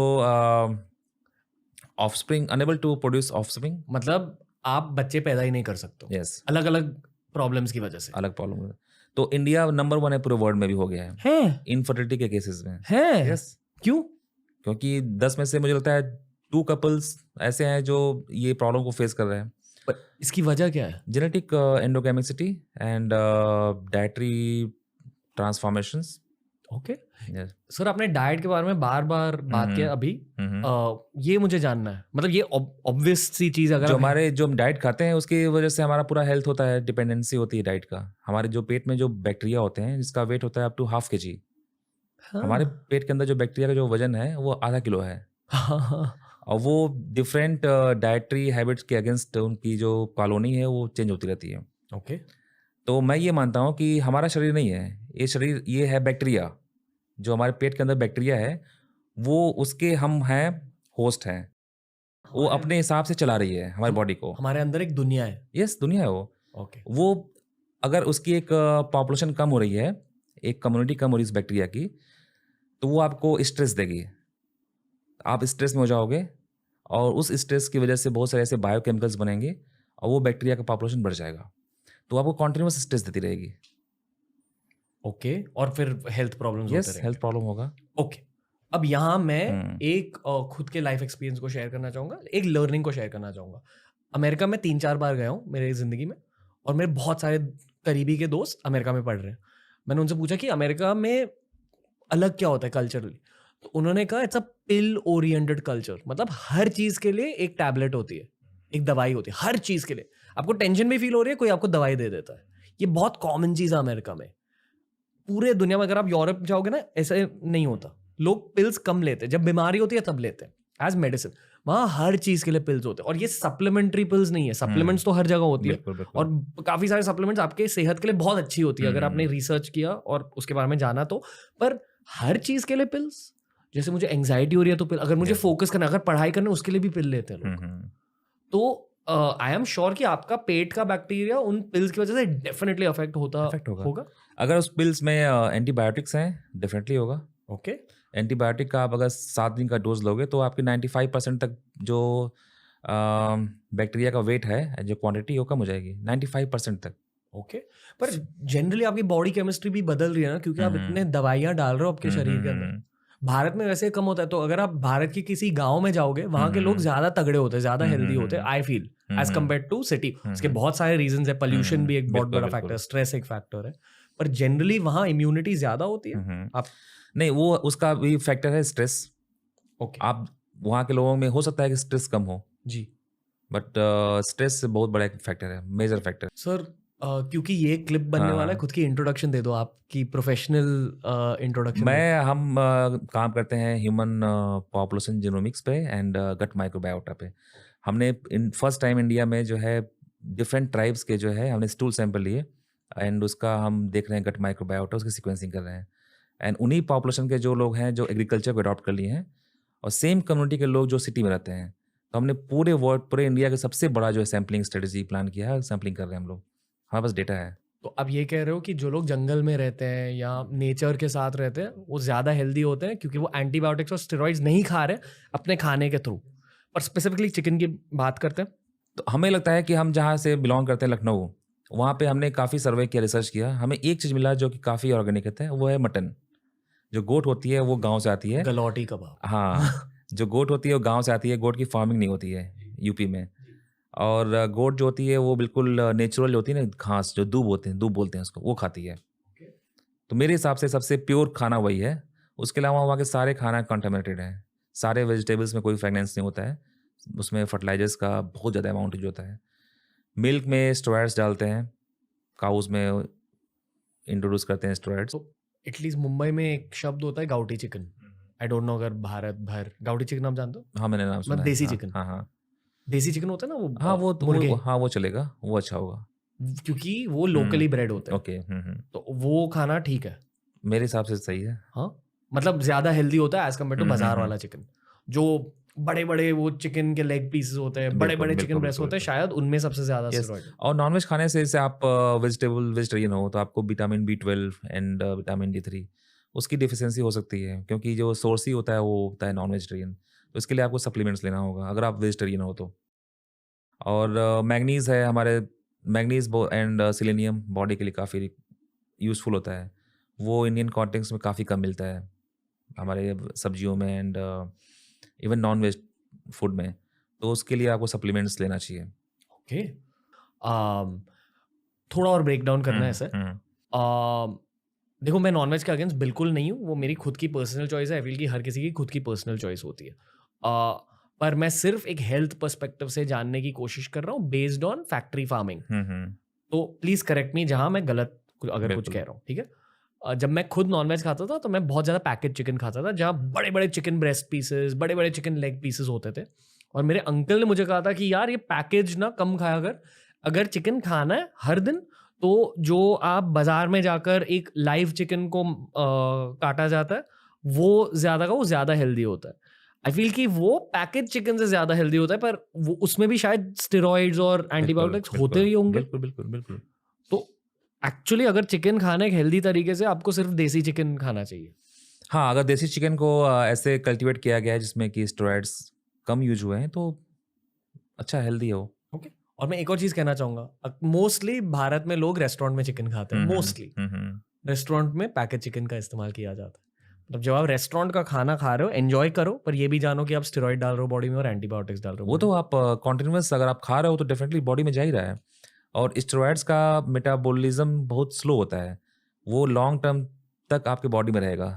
offspring, unable to produce offspring. मतलब आप बच्चे पैदा ही नहीं कर सकते यस, अलग अलग प्रॉब्लम्स की वजह से। अलग प्रॉब्लम है। तो इंडिया नंबर 1 है पूरे वर्ल्ड में भी हो गया है है इनफर्टिलिटी के केसेस में। है यस, क्यों? क्योंकि 10 में से मुझे लगता है 2 कपल्स ऐसे हैं जो ये प्रॉब्लम को फेस कर रहे हैं। पर इसकी वजह क्या है? Genetic endogamicity and dietary transformations. Okay yes, sir, आपने डाइट के बारे में बार बार बात किया अभी। ये मुझे जानना है, मतलब ये ऑब्वियस सी चीज अगर जो आप- हमारे जो हम डाइट खाते हैं उसकी वजह से हमारा पूरा हेल्थ होता है, डिपेंडेंसी होती है डाइट का। हमारे जो पेट में जो बैक्टीरिया होते हैं जिसका वेट होता है अप टू ½ kg। हाँ, हमारे पेट के अंदर जो बैक्टीरिया का जो वजन है वो ½ किलो है। हाँ, और वो डिफरेंट डाइटरी हैबिट्स के अगेंस्ट उनकी जो कॉलोनी है वो चेंज होती रहती है। ओके तो मैं ये मानता हूँ कि हमारा शरीर नहीं है ये, शरीर ये है बैक्टीरिया। जो हमारे पेट के अंदर बैक्टीरिया है वो उसके हम हैं, होस्ट हैं। वो अपने हिसाब से चला रही है हमारी बॉडी को। हमारे अंदर एक दुनिया है। यस, दुनिया है वो। ओके वो अगर उसकी एक पॉपुलेशन कम हो रही है, एक कम्युनिटी कम हो रही है इस बैक्टीरिया की, तो वो आपको स्ट्रेस देगी। आप स्ट्रेस में हो जाओगे और उस स्ट्रेस की वजह से बहुत सारे ऐसे बायोकेमिकल्स बनेंगे और वो बैक्टीरिया का पॉपुलेशन बढ़ जाएगा। तो आपको कॉन्टिन्यूस स्ट्रेस देती रहेगी। ओके और फिर हेल्थ प्रॉब्लम्स होते यस, रहेंगे। हेल्थ प्रॉब्लम होगा। ओके अब यहाँ मैं हम्म, एक खुद के लाइफ एक्सपीरियंस को शेयर करना चाहूँगा, एक लर्निंग को शेयर करना चाहूँगा। अमेरिका में 3-4 बार गया हूँ मेरे ज़िंदगी में, और मेरे बहुत सारे करीबी के दोस्त अमेरिका में पढ़ रहे हैं। मैंने उनसे पूछा कि अमेरिका में अलग क्या होता है कल्चरली, तो उन्होंने कहा it's a pill oriented culture. मतलब हर चीज़ के लिए एक टैबलेट होती है, एक दवाई होती है हर चीज़ के लिए। आपको टेंशन भी फील हो रही है, कोई आपको दवाई दे देता है। ये बहुत कॉमन चीज़ है अमेरिका में। पूरे दुनिया में अगर आप यूरोप जाओगे ना, ऐसे नहीं होता। लोग पिल्स कम लेते हैं, जब बीमारी होती है तब लेते हैं एज मेडिसिन। वहाँ हर चीज के लिए पिल्स होते हैं, और ये सप्लीमेंट्री पिल्स नहीं है। सप्लीमेंट्स तो हर जगह होती है, बिल्कुल बिल्कुल। और काफी सारे सप्लीमेंट्स आपके सेहत के लिए बहुत अच्छी होती है अगर आपने रिसर्च किया और उसके बारे में जाना तो। पर हर चीज के लिए पिल्स, जैसे मुझे एंग्जाइटी हो रही है तो पिल, अगर मुझे Yes. फोकस करना, अगर पढ़ाई करना, उसके लिए भी पिल लेते हैं लोग। तो आई एम श्योर कि आपका पेट का बैक्टीरिया उन पिल्स की वजह से डेफिनेटली अफेक्ट Affect होगा। होगा। अगर उस पिल्स में एंटीबायोटिक्स हैं, डेफिनेटली होगा। ओके एंटीबायोटिक का आप अगर 7 दिन का डोज लोगे तो आपकी 95% तक जो बैक्टीरिया का वेट है, जो क्वांटिटी वो कम हो जाएगी 95% तक। ओके। पर जनरली आपकी बॉडी केमिस्ट्री भी बदल रही है ना, क्योंकि आप इतने दवाइयां डाल रहे हो आपके शरीर के अंदर। भारत में वैसे कम होता है, तो अगर आप भारत के किसी गांव में जाओगे, वहां के लोग ज्यादा तगड़े होते हैं, ज्यादा हेल्दी होते हैं, I feel, as compare to city. उसके बहुत सारे रीजंस है, पोल्यूशन भी एक बहुत बड़ा फैक्टर, स्ट्रेस एक फैक्टर है, पर जनरली वहां इम्यूनिटी ज्यादा होती है। आप नहीं, वो उसका भी फैक्टर है स्ट्रेस। ओके आप वहाँ के लोगों में हो सकता है कि स्ट्रेस कम हो, जी बट स्ट्रेस बहुत बड़ा एक फैक्टर है, मेजर फैक्टर। सर। क्योंकि ये क्लिप बनने वाला है, खुद की इंट्रोडक्शन दे दो, आपकी प्रोफेशनल इंट्रोडक्शन। हम काम करते हैं ह्यूमन पॉपुलेशन जीनोमिक्स पे एंड गट माइक्रोबायोटा पे। हमने फर्स्ट टाइम इंडिया में जो है डिफरेंट ट्राइब्स के जो है हमने स्टूल सैंपल लिए एंड उसका हम देख रहे हैं गट माइक्रोबायोटा, उसकी सीक्वेंसिंग कर रहे हैं। एंड उन्हीं पॉपुलेशन के जो लोग हैं जो एग्रीकल्चर को अडॉप्ट कर लिए हैं और सेम कम्युनिटी के लोग जो सिटी में रहते हैं, तो हमने पूरे इंडिया के सबसे बड़ा जो है सैम्पलिंग स्ट्रेटजी प्लान किया है, सैम्पलिंग कर रहे हैं हम लोग। हमारे पास डेटा है। तो अब ये कह रहे हो कि जो लोग जंगल में रहते हैं या नेचर के साथ रहते हैं, वो ज़्यादा हेल्दी होते हैं, क्योंकि वो एंटीबायोटिक्स और स्टेरॉइड्स नहीं खा रहे अपने खाने के थ्रू। पर स्पेसिफिकली चिकन की बात करते हैं, तो हमें लगता है कि हम जहाँ से बिलोंग करते हैं, लखनऊ, वहाँ पे हमने काफ़ी सर्वे किया, रिसर्च किया, हमें एक चीज़ मिला जो कि काफ़ी ऑर्गेनिक है, वो है मटन। जो गोट होती है वो गाँव से आती है। गलौटी कबाब। हाँ, जो गोट होती है वो गाँव से आती है, गोट की फार्मिंग नहीं होती है यूपी में। और गोट जो होती है वो बिल्कुल नेचुरल होती है ना, घास जो दूब होते हैं, दूब बोलते हैं उसको, वो खाती है। तो मेरे हिसाब से सबसे प्योर खाना वही है। उसके अलावा वहाँ के सारे खाना कंटामिनेटेड हैं, सारे वेजिटेबल्स में कोई फ्रेगनेंस नहीं होता है, उसमें फर्टिलाइजर्स का बहुत ज़्यादा अमाउंट यूज होता है। मिल्क में स्टेरॉइड्स डालते हैं, काउज में इंट्रोड्यूस करते हैं स्टेरॉइड्स। तो एटलीस्ट मुंबई में एक शब्द होता है गाउटी चिकन। आई डोंट नो अगर भारत भर गाउटी चिकन आप जानते हो? हाँ, मैंने नाम सुना है। देसी हाँ, चिकन। हाँ, हाँ। देसी चिकन होता है ना, वो हाँ, वो तो मुर्गे, हाँ, वो चलेगा, वो अच्छा होगा। क्योंकि वो लोकली ब्रेड होते हैं। ओके। तो वो खाना ठीक है। मेरे हिसाब से सही है। हाँ, मतलब ज्यादा हेल्दी होता है एज कम्पेयर टू बाजार वाला चिकन, जो बड़े बड़े वो चिकन के लेग पीसेस होते हैं, बड़े बड़े चिकन ब्रेस्ट होते हैं, शायद उनमें सबसे ज्यादा स्टेरॉइड। और नॉनवेज खाने से जैसे आप वेजिटेरियन हो तो आपको vitamin B12 and vitamin D3 उसकी डिफिशियंसी हो सकती है, क्योंकि जो सोर्स ही होता है वो होता है नॉन वेजिटेरियन। तो इसके लिए आपको सप्लीमेंट्स लेना होगा अगर आप वेजिटेरियन हो तो। और मैग्नीज है हमारे, मैग्नीज एंड सेलेनियम बॉडी के लिए काफ़ी यूज़फुल होता है। वो इंडियन कॉन्टेक्स्ट में काफ़ी कम मिलता है हमारे सब्जियों में and even non veg food में, तो उसके लिए आपको सप्लीमेंट्स लेना चाहिए। ओके, थोड़ा और ब्रेक डाउन करना है सर। देखो, मैं नॉनवेज के अगेंस्ट बिल्कुल नहीं हूँ, वो मेरी खुद की पर्सनल चॉइस है। आई फील कि हर किसी की खुद की पर्सनल चॉइस होती है। पर मैं सिर्फ एक हेल्थ पर्सपेक्टिव से जानने की कोशिश कर रहा हूँ, बेस्ड ऑन फैक्ट्री फार्मिंग। तो प्लीज करेक्ट मी जहाँ मैं गलत अगर कुछ कह रहा हूँ, ठीक है? जब मैं खुद नॉनवेज खाता था तो मैं बहुत ज़्यादा पैकेज चिकन खाता था, जहाँ बड़े बड़े चिकन ब्रेस्ट पीसेस, बड़े बड़े चिकन लेग पीसेस होते थे। और मेरे अंकल ने मुझे कहा था कि यार ये पैकेज ना कम खाया कर, अगर चिकन खाना है हर दिन तो जो आप बाजार में जाकर एक लाइव चिकन को काटा जाता है वो ज़्यादा हेल्दी होता है। आई फील कि वो पैकेज चिकन से ज़्यादा हेल्दी होता है, पर वो उसमें भी शायद स्टेरॉइड्स और एंटीबायोटिक्स होते ही होंगे। बिल्कुल। तो एक्चुअली अगर चिकन खाना एक हेल्दी तरीके से, आपको सिर्फ देसी चिकन खाना चाहिए। हाँ, अगर देसी चिकन को ऐसे कल्टीवेट किया गया है जिसमें कि स्टेरॉइड्स कम यूज हुए हैं तो अच्छा हेल्दी हो। ओके। और मैं एक और चीज़ कहना चाहूँगा, मोस्टली भारत में लोग रेस्टोरेंट में चिकन खाते हैं, मोस्टली रेस्टोरेंट में पैकेज चिकन का इस्तेमाल किया जाता है। मतलब जब आप रेस्टोरेंट का खाना खा रहे हो, एंजॉय करो, पर ये भी जानो कि आप स्टेरॉइड डाल रहे हो बॉडी में और एंटीबायोटिक्स डाल रहे हो। वो तो आप कॉन्टिन्यूस अगर आप खा रहे हो तो डेफिनेटली बॉडी में जा ही रहा है। और स्टेरॉइड्स का मेटाबॉलिज्म बहुत स्लो होता है, वो लॉन्ग टर्म तक आपके बॉडी में रहेगा।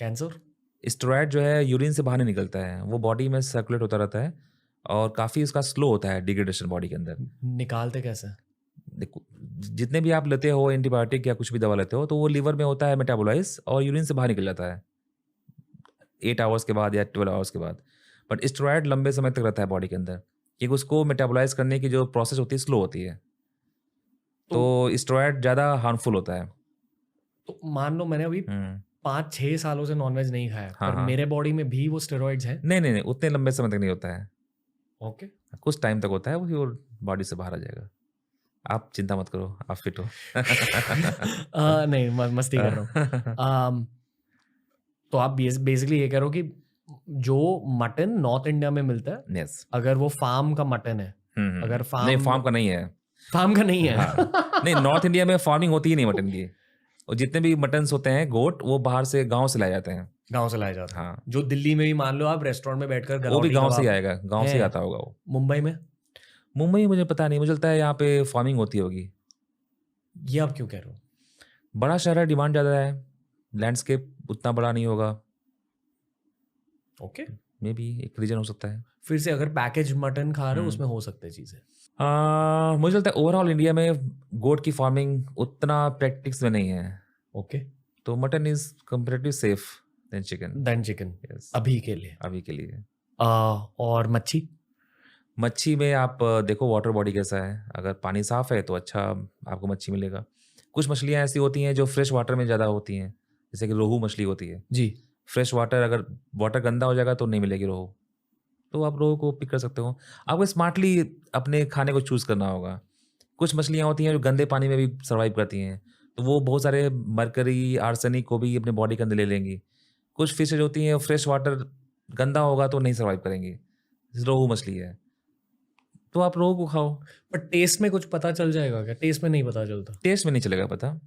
कैंसर स्टेरॉइड जो है यूरिन से बाहर नहीं निकलता है, वो बॉडी में सर्कुलेट होता रहता है और काफ़ी उसका स्लो होता है डिग्रेडेशन बॉडी के अंदर। निकालते कैसे? देखो, जितने भी आप लेते हो एंटीबायोटिक या कुछ भी दवा लेते हो तो वो लीवर में होता है मेटाबोलाइज और यूरिन से बाहर निकल जाता है 8 आवर्स के बाद या 12 आवर्स के बाद। बट स्टेरॉइड लंबे समय तक रहता है बॉडी के अंदर, क्योंकि उसको मेटाबोलाइज करने की जो प्रोसेस होती है स्लो होती है, तो स्टेरॉइड ज़्यादा हार्मफुल होता है। तो मान लो मैंने अभी 5-6 सालों से नॉनवेज नहीं खाया, पर मेरे बॉडी में भी वो स्टेरॉइड्स हैं? नहीं, उतने लंबे समय तक नहीं होता है। ओके, कुछ टाइम तक होता है, वो बॉडी से बाहर आ जाएगा। आप चिंता मत करो, आप फिट हो। नहीं, मस्ती कर रहा हूँ। तो आप बेसिकली ये कह रहे हो कि जो मटन नॉर्थ इंडिया में मिलता है, यस, अगर वो फार्म का मटन है, अगर नहीं फार्म का नहीं है, फार्म का नहीं है। हाँ नहीं, नॉर्थ इंडिया में फार्मिंग होती ही नहीं मटन की, और जितने भी मटन्स होते हैं गोट वो बाहर से गांव से लाए जाते हैं। गांव से लाया जाता है। हाँ, जो दिल्ली में भी मान लो आप रेस्टोरेंट में बैठकर वो भी गलौटी गांव से ही कबाब आएगा, गांव से ही है। आता होगा वो। मुंबई में मुंबई में मुझे पता नहीं, मुझे लगता है यहाँ पे फार्मिंग होती होगी। ये आप क्यों कह रहे हो? बड़ा शहर है, डिमांड ज़्यादा है, लैंडस्केप उतना बड़ा नहीं होगा, ओके, मे बी एक रीजन हो सकता है। फिर से अगर पैकेज मटन खा रहे हो उसमें हो सकते हैं चीजें। मुझे लगता है ओवरऑल इंडिया में गोट की फार्मिंग उतना प्रैक्टिस में नहीं है, ओके, तो mutton is comparatively safe than chicken. Than chicken yes, अभी के लिए। अभी के लिए। और मच्छी? मच्छी में आप देखो वाटर बॉडी कैसा है, अगर पानी साफ है तो अच्छा आपको मच्छी मिलेगा। कुछ मछलियाँ ऐसी होती हैं जो फ्रेश वाटर में ज़्यादा होती हैं, जैसे कि रोहू मछली होती है। जी, फ्रेश वाटर, अगर वाटर गंदा हो जाएगा तो नहीं मिलेगी रोहू, तो आप रोहू को पिक कर सकते हो। आपको स्मार्टली अपने खाने को चूज़ करना होगा। कुछ मछलियाँ होती हैं जो गंदे पानी में भी सर्वाइव करती हैं, तो वो बहुत सारे मरकरी, आर्सेनिक को भी अपने बॉडी के अंदर ले लेंगी। कुछ फिशेज होती हैं फ्रेश वाटर गंदा होगा तो नहीं सर्वाइव करेंगी, रोहू मछली है, तो आप रोहू को खाओ। बट टेस्ट में कुछ पता चल जाएगा क्या? टेस्ट में नहीं पता चलता। टेस्ट में नहीं चलेगा पता,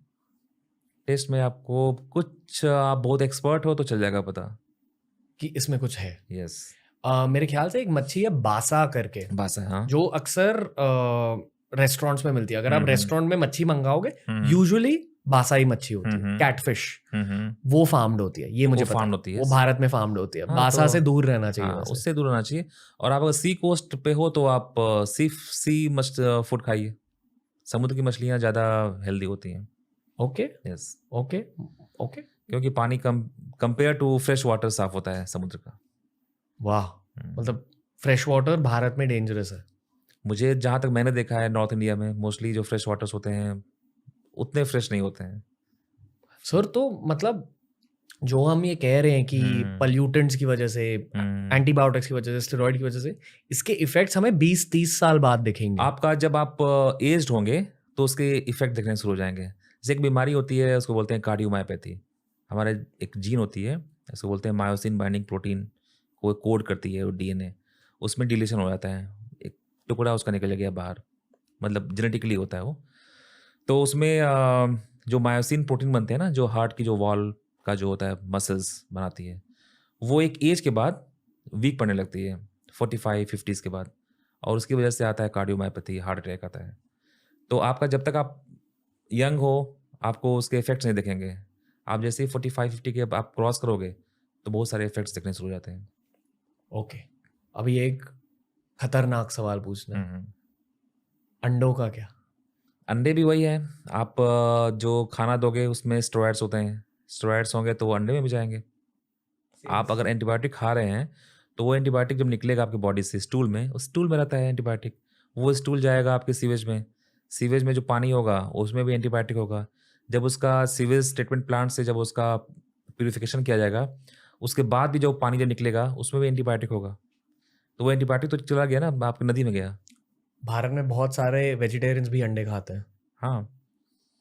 टेस्ट में आपको कुछ, आप बहुत एक्सपर्ट हो तो चल जाएगा पता कि इसमें कुछ है। यस। मेरे ख्याल से एक मच्छी है बासा करके, बासा, हाँ, जो अक्सर रेस्टोरेंट्स में मिलती है। अगर आप रेस्टोरेंट में मच्छी मंगाओगे यूजुअली बासा ही मच्छी होती है, कैटफिश, वो फार्म्ड होती है, ये मुझे पता फार्म है। होती है, वो भारत में फार्म्ड होती है। हाँ, बासा तो से दूर रहना चाहिए हाँ, वैसे। उससे दूर रहना चाहिए। और आप अगर सी कोस्ट पे हो तो आप सी मस्ट फूड खाइए, समुद्र की मछलियाँ ज़्यादा हेल्दी होती हैं। ओके, यस, ओके, ओके, क्योंकि पानी कंपेयर टू फ्रेश वाटर साफ होता है समुद्र का। वाह, मतलब फ्रेश वाटर भारत में डेंजरस है। मुझे जहाँ तक मैंने देखा है नॉर्थ इंडिया में मोस्टली जो फ्रेश वाटर्स होते हैं उतने फ्रेश नहीं होते हैं। सर, तो मतलब जो हम ये कह रहे हैं कि पल्यूटेंट्स की वजह से, एंटीबायोटिक्स की वजह से, स्टेरॉइड की वजह से, इसके इफेक्ट्स हमें 20-30 साल बाद दिखेंगे। आपका जब आप एज्ड होंगे तो उसके इफेक्ट दिखने शुरू हो जाएंगे। जैसे एक बीमारी होती है, उसको बोलते हैं कार्डियोमायोपैथी। हमारे एक जीन होती है, उसको बोलते हैं मायोसिन बाइंडिंग प्रोटीन, को कोड करती है वो डीएनए, उसमें डिलीशन हो जाता है, एक टुकड़ा उसका निकल गया बाहर, मतलब जेनेटिकली होता है वो। तो उसमें जो मायोसिन प्रोटीन बनते हैं ना, जो हार्ट की जो वॉल का जो होता है मसल्स बनाती है, वो एक एज के बाद वीक पड़ने लगती है, 45-50 के बाद, और उसकी वजह से आता है कार्डियोमायोपैथी, हार्ट अटैक आता है। तो आपका जब तक आप यंग हो आपको उसके इफेक्ट्स नहीं दिखेंगे, आप जैसे ही 45-50 के आप क्रॉस करोगे तो बहुत सारे इफेक्ट्स दिखने शुरू हो जाते हैं। ओके, अभी एक खतरनाक सवाल पूछना है, अंडों का क्या? अंडे भी वही है, आप जो खाना दोगे उसमें स्टेरॉइड्स होते हैं, स्टेरॉइड्स होंगे तो वो अंडे में भी जाएंगे। आप अगर एंटीबायोटिक खा रहे हैं तो वो एंटीबायोटिक जब निकलेगा आपकी बॉडी से स्टूल में, उस स्टूल में रहता है एंटीबायोटिक, वो स्टूल जाएगा आपके सीवेज में, सीवेज में जो पानी होगा उसमें भी एंटीबायोटिक होगा। जब उसका सीवेज ट्रीटमेंट प्लांट से जब उसका प्यूरिफिकेशन किया जाएगा, उसके बाद भी जो पानी जो निकलेगा उसमें भी एंटीबायोटिक होगा, तो वो एंटीबायोटिक तो चला गया ना, आपकी नदी में गया। भारत में बहुत सारे वेजिटेरियंस भी अंडे खाते हैं, हाँ,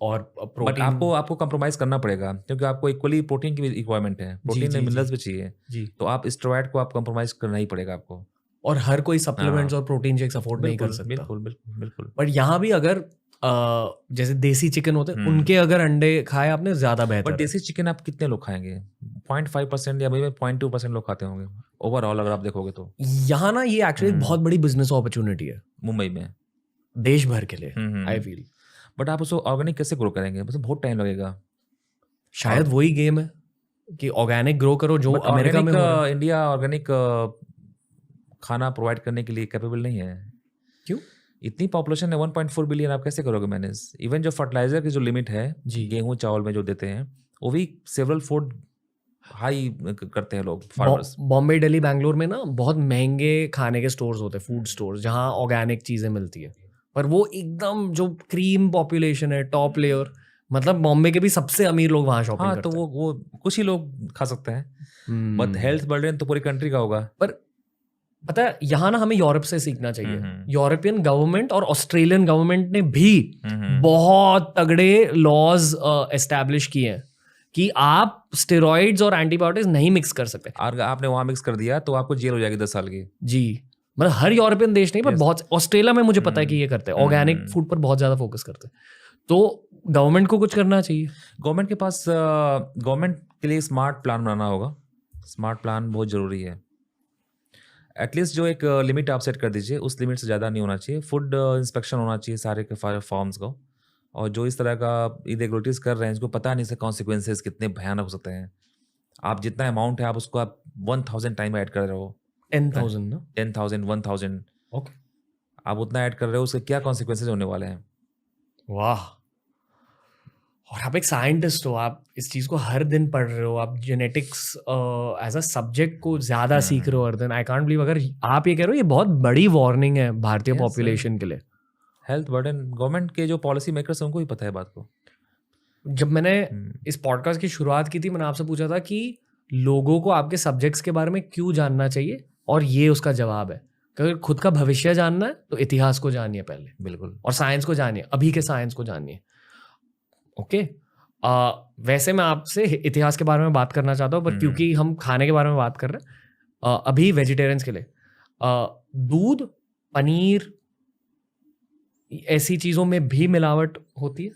और बट प्रोटीन आपको कंप्रोमाइज़ करना पड़ेगा, क्योंकि आपको इक्वली प्रोटीन की भी रिक्वायरमेंट है, प्रोटीन जी, मिनरल्स भी चाहिए, जी, तो आप स्टेरॉइड को आप कंप्रोमाइज़ करना ही पड़ेगा आपको। और हर कोई सप्लीमेंट्स हाँ, और प्रोटीन शेक्स अफोर्ड नहीं कर बिल्कुल सकता। बिल्कुल बिल्कुल बिल्कुल। बट यहाँ भी अगर जैसे देसी चिकन होते हैं, उनके अगर अंडे खाए आपने ज्यादा बेहतर बट है। देसी चिकन आप कितने लोग खाएंगे? 0.5% या 0.2% लोग खाते होंगे ओवरऑल, अगर आप देखोगे तो यहाँ ना ये एक्चुअली बहुत बड़ी बिजनेस अपॉर्चुनिटी है मुंबई में, देश भर के लिए, आई फील। बट आप उसको ऑर्गेनिक कैसे ग्रो करेंगे? मतलब बहुत टाइम लगेगा। शायद वही गेम है कि ऑर्गेनिक ग्रो करो, जो बट अमेरिका में हो रहा है। इंडिया ऑर्गेनिक खाना प्रोवाइड करने के लिए कैपेबल नहीं है। क्यों? इतनी पॉपुलेशन है 1.4 बिलियन, आप कैसे करोगे मैनेज? इवन जो फर्टिलाइजर की जो लिमिट है जी, गेहूं चावल में जो देते हैं, वो भी सेवरल फूड हाई करते हैं लोग, फार्मर्स। बॉम्बे, दिल्ली, बैंगलोर में ना बहुत महंगे खाने के स्टोर्स होते हैं, फूड स्टोर्स, जहाँ ऑर्गेनिक चीजें मिलती है, पर वो एकदम जो क्रीम पॉपुलेशन है, टॉप लेयर, मतलब बॉम्बे के भी सबसे अमीर लोग वहाँ शॉपिंग हाँ, करते तो हैं। वो कुछ ही लोग खा सकते हैं, बट हेल्थ बर्डन तो पूरी कंट्री का होगा। पर पता है, यहाँ ना हमें यूरोप से सीखना चाहिए। यूरोपियन गवर्नमेंट और ऑस्ट्रेलियन गवर्नमेंट ने भी बहुत तगड़े लॉज एस्टैब्लिश किए हैं कि आप स्टेरॉइड्स और एंटीबायोटिक्स नहीं मिक्स कर सकते। और आपने वहाँ मिक्स कर दिया तो आपको जेल हो जाएगी 10 साल की। जी, मतलब हर यूरोपियन देश नहीं, पर Yes. बहुत, ऑस्ट्रेलिया में मुझे पता है कि ये करते हैं, ऑर्गेनिक फूड पर बहुत ज़्यादा फोकस करते हैं। तो गवर्नमेंट को कुछ करना चाहिए। गवर्नमेंट के पास गवर्नमेंट के लिए स्मार्ट प्लान बनाना होगा। स्मार्ट प्लान बहुत ज़रूरी है। एटलीस्ट जो एक लिमिट आप सेट कर दीजिए, उस लिमिट से ज़्यादा नहीं होना चाहिए। फूड इंस्पेक्शन होना चाहिए सारे के फार्म्स को। और जो इस तरह का इरेगुलरिटीज़ कर रहे हैं, इसको पता नहीं से कॉन्सिक्वेंसेस कितने भयानक हो सकते हैं। आप जितना अमाउंट है, आप उसको आप 1000 टाइम ऐड कर रहे हो। 10,000 ना? 10,000 1000 ओके। आप उतना ऐड कर रहे हो, उसके क्या कॉन्सिक्वेंसेज होने वाले हैं। वाह। और आप एक साइंटिस्ट हो, आप इस चीज़ को हर दिन पढ़ रहे हो, आप जेनेटिक्स एज अ सब्जेक्ट को ज़्यादा सीख रहे हो हर दिन। आई कांट बिलीव, अगर आप ये कह रहे हो, ये बहुत बड़ी वार्निंग है भारतीय Yes, पॉपुलेशन के लिए। हेल्थ बर्डन गवर्नमेंट के जो पॉलिसी मेकर्स हैं उनको ही पता है बात को। जब मैंने इस पॉडकास्ट की शुरुआत की थी, मैंने आपसे पूछा था कि लोगों को आपके सब्जेक्ट्स के बारे में क्यों जानना चाहिए, और ये उसका जवाब है कि अगर खुद का भविष्य जानना है तो इतिहास को जानिए पहले, बिल्कुल। और साइंस को जानिए, अभी के साइंस को जानिए। ओके। वैसे मैं आपसे इतिहास के बारे में बात करना चाहता हूँ, पर क्योंकि हम खाने के बारे में बात कर रहे हैं, अभी वेजिटेरियंस के लिए दूध, पनीर, ऐसी चीज़ों में भी मिलावट होती है।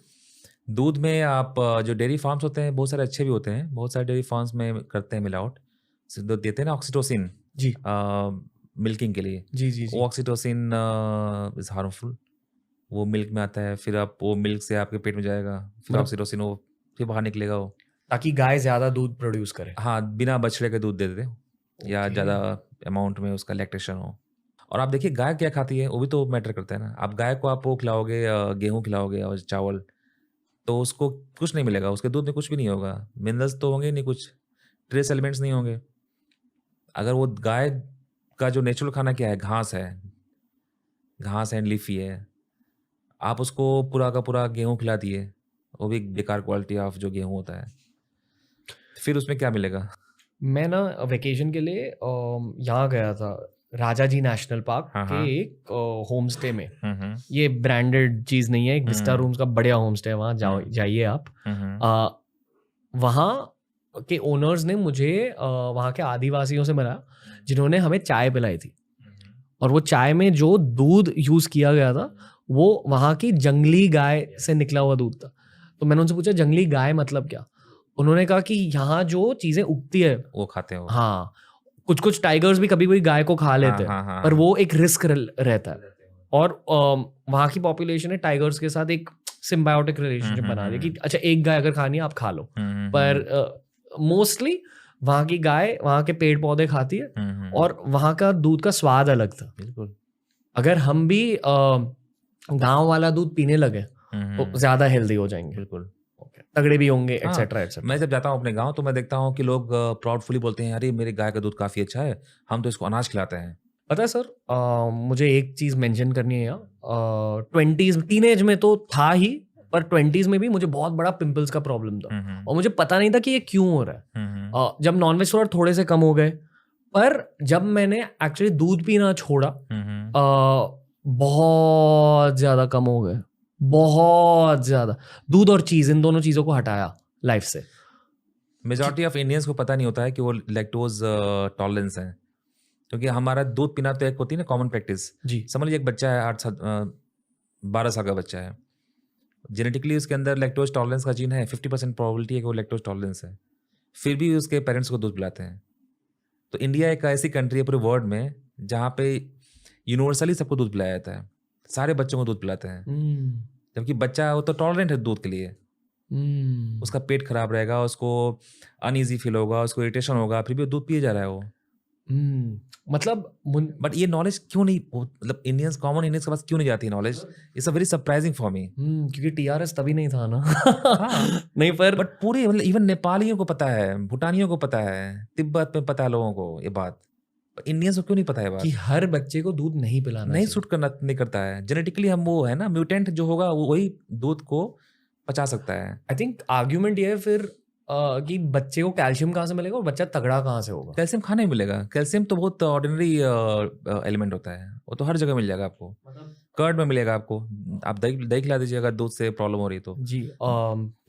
दूध में आप जो डेयरी फार्म्स होते हैं, बहुत सारे अच्छे भी होते हैं। बहुत सारे डेयरी फार्म्स में करते हैं मिलावट। जो देते हैं ना ऑक्सीटोसिन जी मिल्किंग के लिए, जी जी जी। वो ऑक्सीटोसिन इज हार्मफुल। वो मिल्क में आता है, फिर आप वो मिल्क से आपके पेट में जाएगा, फिर मतलब- ऑक्सीटोसिन वो फिर बाहर निकलेगा वो। ताकि गाय ज़्यादा दूध प्रोड्यूस करे। हाँ, बिना बछड़े के दूध दे देते हो, या Okay. ज़्यादा अमाउंट में उसका लैक्टेशन हो। और आप देखिए गाय क्या खाती है, वो भी तो मैटर करता है ना। आप गाय को आप वो खिलाओगे, गेहूँ खिलाओगे और चावल, तो उसको कुछ नहीं मिलेगा, उसके दूध में कुछ भी नहीं होगा। मिनरल्स तो होंगे नहीं, कुछ ट्रेस एलिमेंट्स नहीं होंगे। अगर वो गाय का जो नेचुरल खाना क्या है, घास है, घास एंड लीफी है, आप उसको पूरा का पूरा गेहूँ खिला दिए, वो भी बेकार क्वालिटी ऑफ जो गेहूँ होता है, फिर उसमें क्या मिलेगा। मैं ना वेकेशन के लिए यहाँ गया था, राजा जी नेशनल पार्क हाँ, के हाँ। एक होम स्टे में। हम्म ये ब्रांडेड चीज़ नहीं है, एक विस्टा रूम्स का बढ़िया होम स्टे है, वहाँ जाइए आप। हम्म वहाँ के ओनर्स ने मुझे वहाँ के आदिवासियों से मिलाया, जिन्होंने हमें चाय पिलाई थी, और वो चाय में जो दूध यूज़ किया गया था वो वहाँ की जंगली गाय से निकला हुआ दूध था। तो मैंने उनसे पूछा जंगली गाय मतलब क्या। उन्होंने कहा कि यहाँ जो चीज़ें उगती है, वो खाते हैं वो। हाँ, कुछ कुछ टाइगर्स भी कभी कभी गाय को खा लेते हैं, हाँ, हाँ, पर हाँ। वो एक रिस्क रहता है। और वहाँ की पॉपुलेशन ने टाइगर्स के साथ एक सिम्बायोटिक रिलेशनशिप बना दिया कि अच्छा एक गाय अगर खानी है आप खा लो, पर मोस्टली वहाँ की गाय वहाँ के पेड़ पौधे खाती है, और वहाँ का दूध का स्वाद अलग था। बिल्कुल। अगर हम भी गांव वाला दूध पीने लगे तो ज्यादा हेल्दी हो जाएंगे, बिल्कुल। तगड़े भी होंगे, हाँ, एक्सेट्रा एक्सेट्रा। मैं जब जाता हूँ अपने गांव तो मैं देखता हूँ कि लोग प्राउडफुली बोलते हैं, अरे मेरे गाय का दूध काफ़ी अच्छा है, हम तो इसको अनाज खिलाते हैं। पता है सर, मुझे एक चीज मेंशन करनी है यहाँ। 20s टीनेज में तो था ही, पर 20s में भी मुझे बहुत बड़ा पिंपल्स का प्रॉब्लम था, और मुझे पता नहीं था कि ये क्यों हो रहा है। जब नॉनवेज थोड़े से कम हो गए, पर जब मैंने एक्चुअली दूध पीना छोड़ा, बहुत ज्यादा कम हो गए, बहुत ज्यादा। दूध और चीज, इन दोनों चीजों को हटाया लाइफ से। मेजॉरिटी ऑफ इंडियंस को पता नहीं होता है कि वो लैक्टोज टॉलरेंस है, क्योंकि हमारा दूध पीना तो एक होती है ना कॉमन प्रैक्टिस। जी समझ लीजिए एक बच्चा है 12 साल का बच्चा है, जेनेटिकली उसके अंदर लैक्टोज टॉलरेंस का जीन है, 50% प्रोबेबिलिटी है कि वो लैक्टोज टॉलरेंस है, फिर भी उसके पेरेंट्स को दूध पिलाते हैं। तो इंडिया एक ऐसी कंट्री है पूरे वर्ल्ड में जहाँ पे यूनिवर्सली सबको दूध पिलाया जाता है, सारे बच्चों को दूध पिलाते हैं, जबकि बच्चा वो तो टॉलरेंट है दूध के लिए। उसका पेट खराब रहेगा, उसको अनईजी फील होगा, उसको इरिटेशन होगा, फिर भी वो दूध पिए जा रहा है वो। मतलब बट ये नॉलेज क्यों नहीं, मतलब इंडियंस, कॉमन इंडियंस के पास क्यों नहीं जाती है knowledge? It's a very surprising for me. क्योंकि टीआरएस तभी नहीं था ना। हाँ, नहीं, पर बट पूरे मतलब इवन नेपालियों को पता है, भूटानियों को पता है, तिब्बत में पता है लोगों को ये बात, इंडियंस को क्यों नहीं पता है बात? कि हर बच्चे को दूध नहीं पिलाना नहीं चाहिए। सूट करना नहीं करता है जेनेटिकली। हम वो है ना म्यूटेंट जो होगा वो वही दूध को पचा सकता है। आई थिंक आर्ग्यूमेंट ये है फिर कि बच्चे को कैल्शियम कहाँ से मिलेगा और बच्चा तगड़ा कहाँ से होगा। कैल्शियम खाने में मिलेगा, कैल्शियम तो बहुत ऑर्डिनरी एलिमेंट होता है, वो तो हर जगह मिल जाएगा आपको, कर्ड में मिलेगा आपको। आप दही दही खिला दीजिए अगर दूध से प्रॉब्लम हो रही तो। जी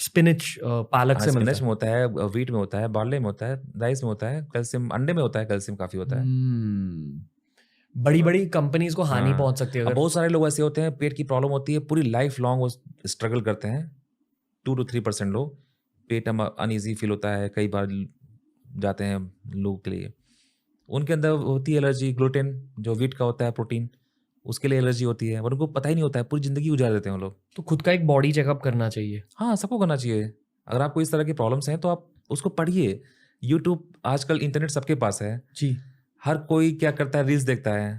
स्पिनच पालक से मिलता स्पिनच में होता है, व्हीट में होता है, बार्ले में होता है, राइस में होता है, कैल्शियम अंडे में होता है, कैल्शियम काफ़ी होता है। बड़ी बड़ी कंपनीज को हानि हाँ, पहुंच सकती है अब अगर। बहुत सारे लोग ऐसे होते हैं पेट की प्रॉब्लम होती है पूरी लाइफ लॉन्ग वो स्ट्रगल करते हैं 2 to 3% लोग पेट में अनईजी फील होता है कई बार जाते हैं लोगों के लिए उनके अंदर होती है एलर्जी ग्लूटेन जो वीट का होता है प्रोटीन उसके लिए एलर्जी होती है और उनको पता ही नहीं होता है पूरी ज़िंदगी गुजार देते हैं वो लोग। तो खुद का एक बॉडी चेकअप करना चाहिए। हाँ, सबको करना चाहिए। अगर आपको इस तरह की प्रॉब्लम्स हैं तो आप उसको पढ़िए। यूट्यूब आजकल इंटरनेट सबके पास है। जी। हर कोई क्या करता है रील्स देखता है।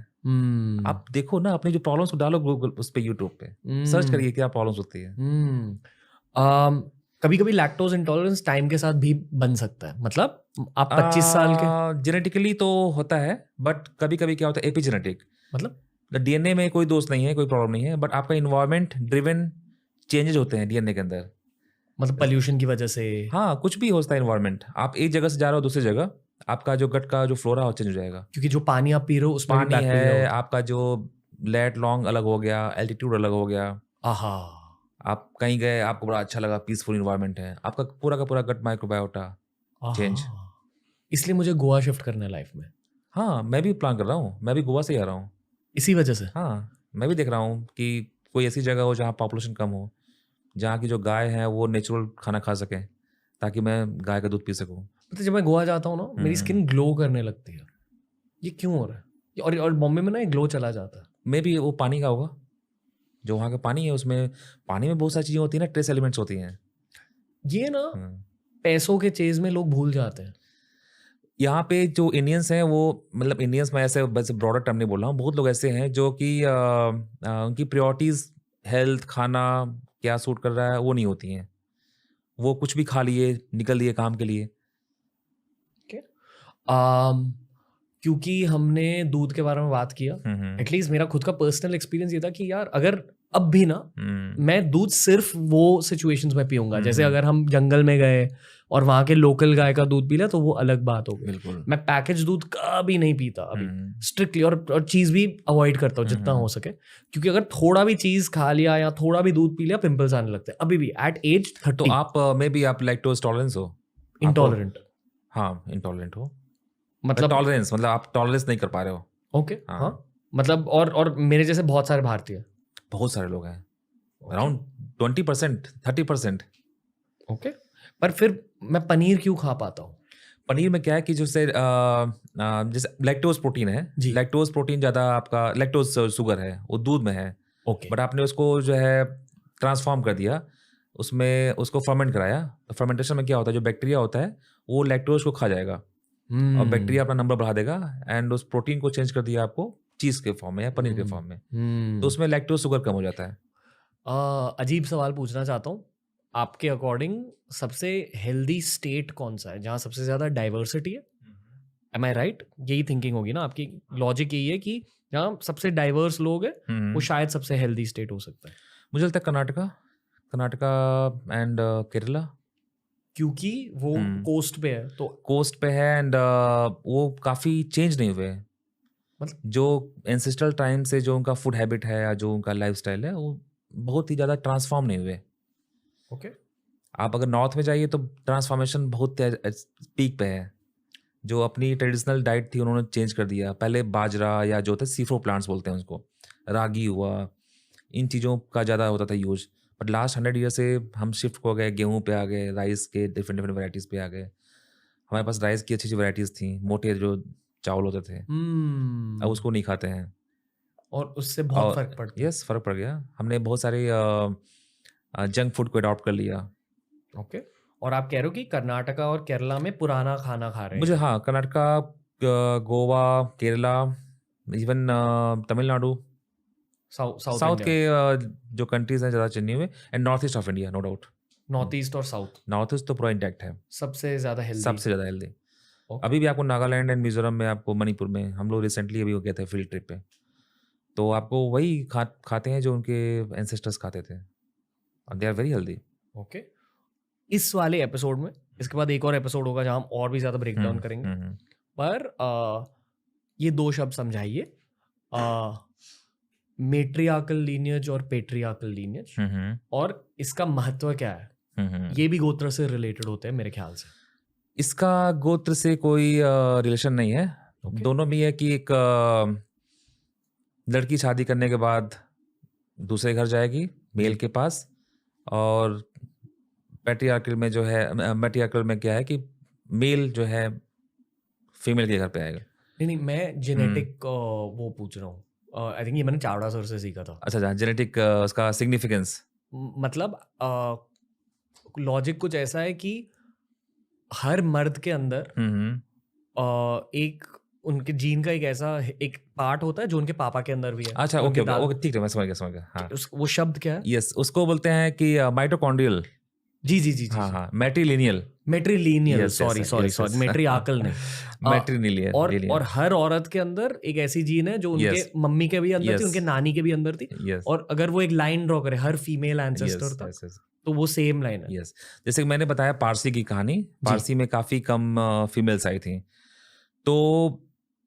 आप देखो ना अपनी जो प्रॉब्लम्स को डालो गूगल उस पे यूट्यूब पे सर्च करिए क्या प्रॉब्लम्स होती है। कभी कभी लैक्टोज इंटॉलरेंस टाइम के साथ भी बन सकता है, मतलब आप 25 साल के, जेनेटिकली तो होता है बट कभी कभी क्या होता है एपिजेनेटिक मतलब डीएनए में कोई दोष नहीं है कोई प्रॉब्लम नहीं है बट आपका इन्वायरमेंट ड्रिवन चेंजेस होते हैं डीएनए के अंदर। मतलब पोल्यूशन की वजह से। हाँ कुछ भी होता है इन्वायरमेंट आप एक जगह से जा रहे हो दूसरी जगह आपका जो गट का जो फ्लोरा हो चेंज हो जाएगा। क्योंकि जो पानी आप पी रहे हो उसमें भी पानी बैक्टीरिया है होता आपका जो लेट लॉन्ग अलग हो गया एल्टीट्यूड अलग हो गया। है। आहा। आप कहीं गए आपको बड़ा अच्छा लगा पीसफुल इन्वायरमेंट है आपका पूरा का पूरा गट माइक्रोबायोटा चेंज। आहा। इसलिए मुझे गोवा शिफ्ट करना है लाइफ में, हाँ मैं भी प्लान कर रहा हूँ मैं भी गोवा से ही आ रहा हूँ। इसी वजह से। हाँ मैं भी देख रहा हूँ कि कोई ऐसी जगह हो जहाँ पॉपुलेशन कम हो जहाँ की जो गाय है वो नेचुरल खाना खा सके ताकि मैं गाय का दूध पी सकूँ। मतलब जब मैं गोवा जाता हूँ ना मेरी स्किन ग्लो करने लगती है, ये क्यों हो रहा है? और बॉम्बे में ना ये ग्लो चला जाता है। मे भी वो पानी का होगा जो वहाँ का पानी है उसमें पानी में बहुत सारी चीज़ें होती हैं ना ट्रेस एलिमेंट्स होती हैं। ये ना पैसों के चेज में लोग भूल जाते हैं। यहाँ पे जो इंडियंस हैं वो मतलब इंडियंस में ऐसे बस ब्रॉडर टर्म नहीं बोल रहा हूँ बहुत लोग ऐसे हैं जो कि उनकी प्रायोरिटीज़ हेल्थ खाना क्या सूट कर रहा है वो नहीं होती हैं वो कुछ भी खा लिए निकल दिए काम के लिए। क्योंकि हमने दूध के बारे में बात किया, एटलीस्ट मेरा खुद का पर्सनल एक्सपीरियंस ये था कि यार अगर अब भी ना मैं दूध सिर्फ वो सिचुएशंस में पीऊंगा, जैसे अगर हम जंगल में गए और वहाँ के लोकल गाय का दूध पी लिया तो वो अलग बात हो गई। बिल्कुल मैं पैकेज दूध कभी नहीं पीता अभी स्ट्रिक्टली, और चीज़ भी अवॉइड करता हूँ जितना हो सके, क्योंकि अगर थोड़ा भी चीज़ खा लिया या थोड़ा भी दूध पी लिया पिंपल्स आने लगते हैं अभी भी एट एज 30। तो आप मे बी आप लैक्टोज टॉलरेंस हो इंटॉलरेंट। हाँ इंटॉलरेंट हो मतलब टॉलरेंस मतलब आप टॉलरेंस नहीं कर पा रहे हो। ओके हाँ मतलब और मेरे जैसे बहुत सारे भारतीय, बहुत सारे लोग हैं अराउंड 20% 30%। ओके पर फिर मैं पनीर क्यों खा पाता हूँ? पनीर में क्या है कि जैसे जैसे लैक्टोज प्रोटीन है लैक्टोज प्रोटीन ज़्यादा आपका लैक्टोज शुगर है वो दूध में है ओके बट आपने उसको जो है ट्रांसफॉर्म कर दिया उसमें उसको फर्मेंट कराया तो फर्मेंटेशन में क्या होता है जो बैक्टीरिया होता है वो लैक्टोज को खा जाएगा और बैक्टीरिया अपना नंबर बढ़ा देगा एंड उस प्रोटीन को चेंज कर दिया आपको चीज़ के फॉर्म में या पनीर के फॉर्म में तो उसमें लैक्टोज शुगर कम हो जाता है। अजीब सवाल पूछना चाहता हूँ, आपके अकॉर्डिंग सबसे हेल्दी स्टेट कौन सा है जहाँ सबसे ज़्यादा डाइवर्सिटी है? एम आई राइट? यही थिंकिंग होगी ना आपकी, लॉजिक यही है कि जहाँ सबसे डाइवर्स लोग हैं वो शायद सबसे हेल्दी स्टेट हो सकता है। मुझे लगता है कर्नाटका एंड केरला, क्योंकि वो कोस्ट पे है तो कोस्ट पे है एंड वो काफ़ी चेंज नहीं हुए मतलब जो एंसेस्ट्रल टाइम से जो उनका फूड हैबिट है या जो उनका लाइफस्टाइल है वो बहुत ही ज़्यादा ट्रांसफॉर्म नहीं हुए। ओके आप अगर नॉर्थ में जाइए तो ट्रांसफॉर्मेशन बहुत पीक पे है जो अपनी ट्रेडिशनल डाइट थी उन्होंने चेंज कर दिया। पहले बाजरा या जो होता है सीफ्रो प्लांट्स बोलते हैं उसको रागी हुआ इन चीज़ों का ज़्यादा होता था यूज बट लास्ट 100 ईयर से हम शिफ्ट हो गए गेहूँ पे आ गए राइस के डिफरेंट डिफरेंट वैराइटीज़ पे आ गए। हमारे पास राइस की अच्छी अच्छी वैराइटीज़ थी मोटे जो चावल होते थे अब उसको नहीं खाते हैं और उससे बहुत फर्क पड़ता है। यस फर्क पड़ गया हमने बहुत सारे जंक फूड को अडॉप्ट कर लिया। ओके और आप कह रहे हो कि कर्नाटका और केरला में पुराना खाना खा रहे हैं? मुझे हाँ कर्नाटका गोवा केरला इवन तमिलनाडु साउथ के जो कंट्रीज हैं ज़्यादा चेन्नई में and north east of India no doubt. North east और साउथ? नॉर्थ ईस्ट तो पूरा इंटैक्ट है सबसे ज़्यादा हेल्दी। सबसे ज़्यादा हेल्दी अभी भी आपको नागालैंड एंड मिजोरम में आपको मणिपुर में हम लोग रिसेंटली अभी हो गए थे फील्ड ट्रिप पे तो आपको वही खाते हैं जो उनके एंसेस्टर्स खाते थे और they are very healthy. Okay इस वाले एपिसोड में इसके बाद एक और एपिसोड होगा जहाँ हम और भी ज़्यादा ब्रेक डाउन करेंगे पर ये दो शब्द समझाइए, मेट्रियार्कल लीनियज और पेट्रियार्कल लीनियज और इसका महत्व क्या है? ये भी गोत्र से रिलेटेड होते हैं मेरे ख्याल से। इसका गोत्र से कोई रिलेशन नहीं है दोनों में है कि एक लड़की शादी करने के बाद दूसरे घर जाएगी मेल के पास, और पैट्रियार्कल में जो है, मैट्रियार्कल में क्या है कि मेल जो है फीमेल के घर पे आएगा। नहीं, मैं जेनेटिक वो पूछ रहा हूँ। आई थिंक ये मैंने चावड़ा सर से सीखा था। अच्छा, जेनेटिक उसका सिग्निफिकेंस। मतलब लॉजिक कुछ ऐसा है कि हर मर्द के अंदर एक उनके जीन का एक ऐसा एक पार्ट होता है जो उनके पापा के अंदर भी है। अच्छा, उनके ओके दादा- ओके, ठीक है, मैं समझ गया। हाँ, वो शब्द क्या है? यस, उसको बोलते हैं कि माइटोकॉन्ड्रियल। जी जी जी जी। हाँ हाँ, मैट्रिलिनियल। Matrilineal, Yes, yes, sorry, yes, yes. मैट्रियार्कल नहीं। मैट्रिलिनियल, और हर औरत के अंदर एक ऐसी जीन है जो उनके Yes. मम्मी के भी अंदर थी, Yes. उनके नानी के भी अंदर थी। यस और अगर वो एक लाइन ड्रॉ करे हर फीमेल एंसेस्टर तक, यस यस तो वो सेम लाइन है। यस। जैसे कि मैंने बताया पारसी की कहानी, पारसी में काफ़ी कम फीमेल्स आई थी। तो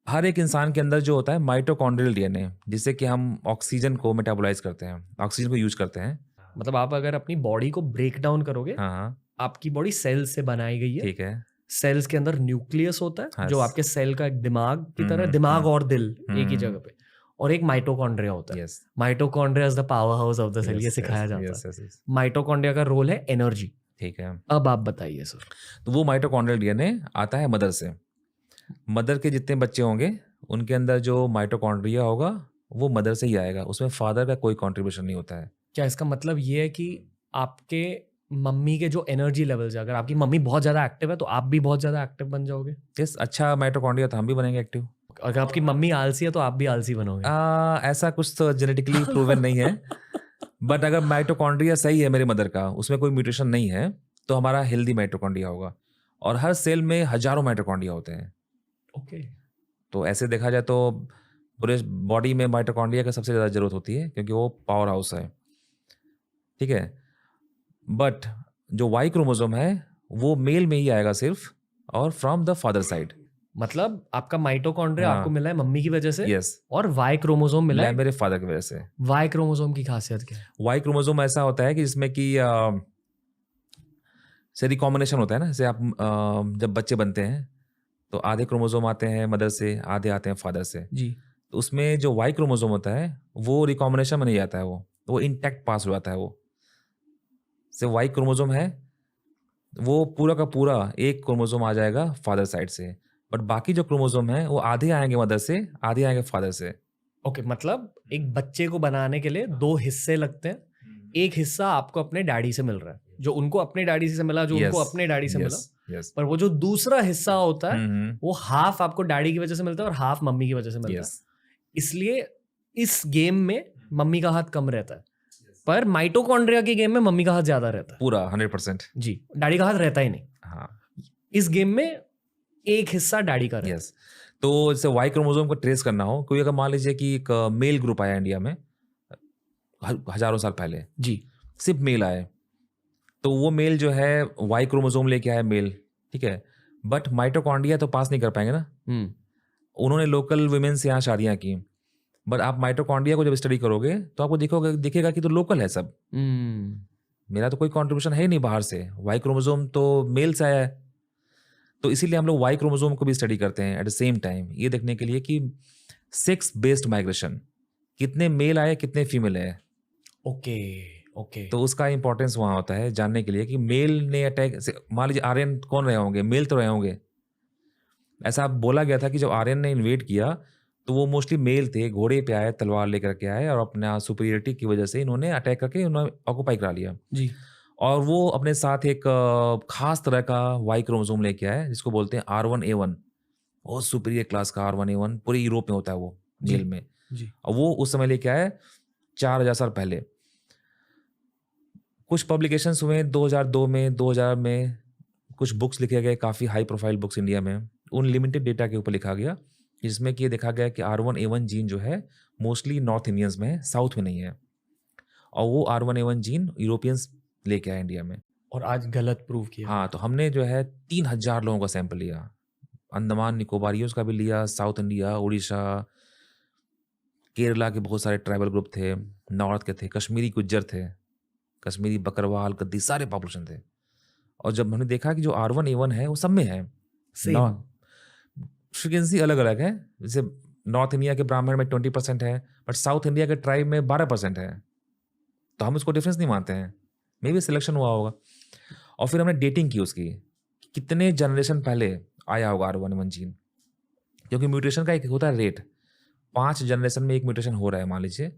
हर एक इंसान के अंदर जो होता है माइटोकॉन्ड्रियल डीएनए, जिससे कि हम ऑक्सीजन को मेटाबोलाइज करते हैं, ऑक्सीजन को यूज करते हैं। मतलब आप अगर अपनी बॉडी को ब्रेक डाउन करोगे, हाँ हाँ, आपकी बॉडी सेल्स से बनाई गई है। ठीक है। सेल्स के अंदर न्यूक्लियस होता है हाँ, जो आपके सेल का एक दिमाग की तरह, दिमाग और दिल एक ही जगह पे, और एक माइटोकॉन्ड्रिया होता है। Yes, mitochondria is the power house of the cell, ये सिखाया जाता है। माइटोकॉन्ड्रिया का रोल है एनर्जी। ठीक है। अब आप बताइए सर। तो वो माइटोकॉन्ड्रियल डीएनए आता है मदर से। मदर के जितने बच्चे होंगे उनके अंदर जो माइटोकॉन्ड्रिया होगा वो मदर से ही आएगा, उसमें फादर का कोई कंट्रीब्यूशन नहीं होता है। क्या इसका मतलब ये है कि आपके मम्मी के जो एनर्जी लेवल्स है, अगर आपकी मम्मी बहुत ज्यादा एक्टिव है तो आप भी बहुत ज्यादा एक्टिव बन जाओगे? यस, अच्छा माइटोकॉन्ड्रिया तो हम भी बनेंगे एक्टिव। अगर आपकी मम्मी आलसी है तो आप भी आलसी बनोगे? ऐसा कुछ तो जेनेटिकली प्रूवन नहीं है, बट अगर माइटोकॉन्ड्रिया सही है मेरे मदर का, उसमें कोई म्यूटेशन नहीं है, तो हमारा हेल्दी माइटोकॉन्ड्रिया होगा। और हर सेल में हजारों माइटोकॉन्ड्रिया होते हैं। ओके। तो ऐसे देखा जाए तो पूरे बॉडी में माइटोकॉन्ड्रिया की सबसे ज़्यादा जरूरत होती है, क्योंकि वो पावर हाउस है। ठीक है, बट जो वाई क्रोमोसोम है वो मेल में ही आएगा सिर्फ, और फ्रॉम द फादर साइड। मतलब आपका माइटोकॉन्ड्रिया हाँ। आपको मिला है मम्मी की वजह से, यस, और वाई क्रोमोसोम मिला है मेरे फादर की वजह से। वाई क्रोमोसोम की खासियत क्या है? वाई क्रोमोसोम ऐसा होता है कि जिसमें कि से रिकॉम्बिनेशन होता है ना, जैसे आप जब बच्चे बनते हैं तो आधे क्रोमोसोम आते हैं मदर से, आधे आते हैं फादर से। जी। तो उसमें जो वाई क्रोमोसोम होता है वो रिकॉम्बिनेशन में नहीं आता है, वो इंटैक्ट पास हो जाता है। वो से वाई क्रोमोसोम है वो पूरा का पूरा एक क्रोमोसोम आ जाएगा फादर साइड से, बट बाकी जो क्रोमोसोम है वो आधे आएंगे मदर से, आधे आएंगे फादर से। ओके, मतलब एक बच्चे को बनाने के लिए दो हिस्से लगते हैं। एक हिस्सा आपको अपने डैडी से मिल रहा है, जो उनको अपने डैडी से मिला, जो उनको अपने डैडी से मिला। यस, पर वो जो दूसरा हिस्सा होता है वो हाफ आपको डैडी की वजह से मिलता है और हाफ मम्मी की वजह से मिलता है। इसलिए इस गेम में मम्मी का हाथ कम रहता है, पर माइटोकॉन्ड्रिया के गेम में मम्मी का हाथ ज्यादा रहता है। पूरा 100%। जी, डैडी का हाथ रहता ही नहीं। हाँ, इस गेम में एक हिस्सा डैडी का रहता है। यस। तो जैसे वाई क्रोमोसोम को ट्रेस करना हो, कोई अगर मान लीजिए कि एक मेल ग्रुप आया इंडिया में हजारों साल पहले, जी, सिर्फ मेल आए, तो वो मेल जो है वाई क्रोमोसोम लेके आया मेल, ठीक है, बट माइटोकॉन्ड्रिया तो पास नहीं कर पाएंगे ना। उन्होंने लोकल वुमेन से यहाँ शादियाँ की, बट आप माइटोकॉन्ड्रिया को जब स्टडी करोगे तो आपको दिखेगा कि तो लोकल है सब। मेरा तो कोई कंट्रीब्यूशन है ही नहीं बाहर से, वाई क्रोमोसोम तो मेल से आया है। तो इसीलिए हम लोग वाई क्रोमोसोम को भी स्टडी करते हैं एट द सेम टाइम, ये देखने के लिए कि सेक्स बेस्ड माइग्रेशन, कितने मेल आए कितने फीमेल है। Okay okay. तो उसका इंपॉर्टेंस वहाँ होता है जानने के लिए कि मेल ने अटैक, मान लीजिए आर्यन कौन रहे होंगे, मेल तो रहे होंगे। ऐसा बोला गया था कि जब आर्यन ने इन्वेड किया तो वो मोस्टली मेल थे, घोड़े पे आए, तलवार लेकर के आए, और अपना सुपीरियरिटी की वजह से इन्होंने अटैक करके उन्होंने ऑक्यूपाई करा लिया। जी। और वो अपने साथ एक खास तरह का वाई क्रोमोसोम लेके आए जिसको बोलते हैं R1A1, बहुत सुपीरियर क्लास का R1A1, पूरे यूरोप में होता है वो मेल में। जी। और वो उस समय लेके आए 4000 साल पहले। कुछ पब्लिकेशंस हुए 2002 में, 2000 में कुछ बुक्स लिखे गए, काफ़ी हाई प्रोफाइल बुक्स इंडिया में, उन लिमिटेड डेटा के ऊपर लिखा गया, जिसमें कि ये देखा गया कि R1A1 जीन जो है मोस्टली नॉर्थ इंडियंस में है, साउथ में नहीं है। और वो R1A1 जीन यूरोपियंस लेके आए इंडिया में, और आज गलत प्रूव किया। हाँ, तो हमने जो है 3000 लोगों का सैंपल लिया, अंडमान निकोबारियोज का भी लिया, साउथ इंडिया, उड़ीसा, केरला के बहुत सारे ट्राइबल ग्रुप थे, नॉर्थ के थे, कश्मीरी गुज्जर थे, कश्मीरी बकरवाल, गद्दी, सारे पॉपुलेशन थे। और जब हमने देखा कि जो R1A1 है वो सब में है, फ्रीक्वेंसी अलग अलग है, जैसे नॉर्थ इंडिया के ब्राह्मण में 20% है, बट साउथ इंडिया के ट्राइब में 12% है। तो हम उसको डिफरेंस नहीं मानते हैं, मे बी सिलेक्शन हुआ होगा। और फिर हमने डेटिंग की उसकी, कितने जनरेशन पहले आया होगा R1A1 जीन, क्योंकि म्यूटेशन का एक होता है रेट, 5 जनरेशन में एक म्यूटेशन हो रहा है मान लीजिए,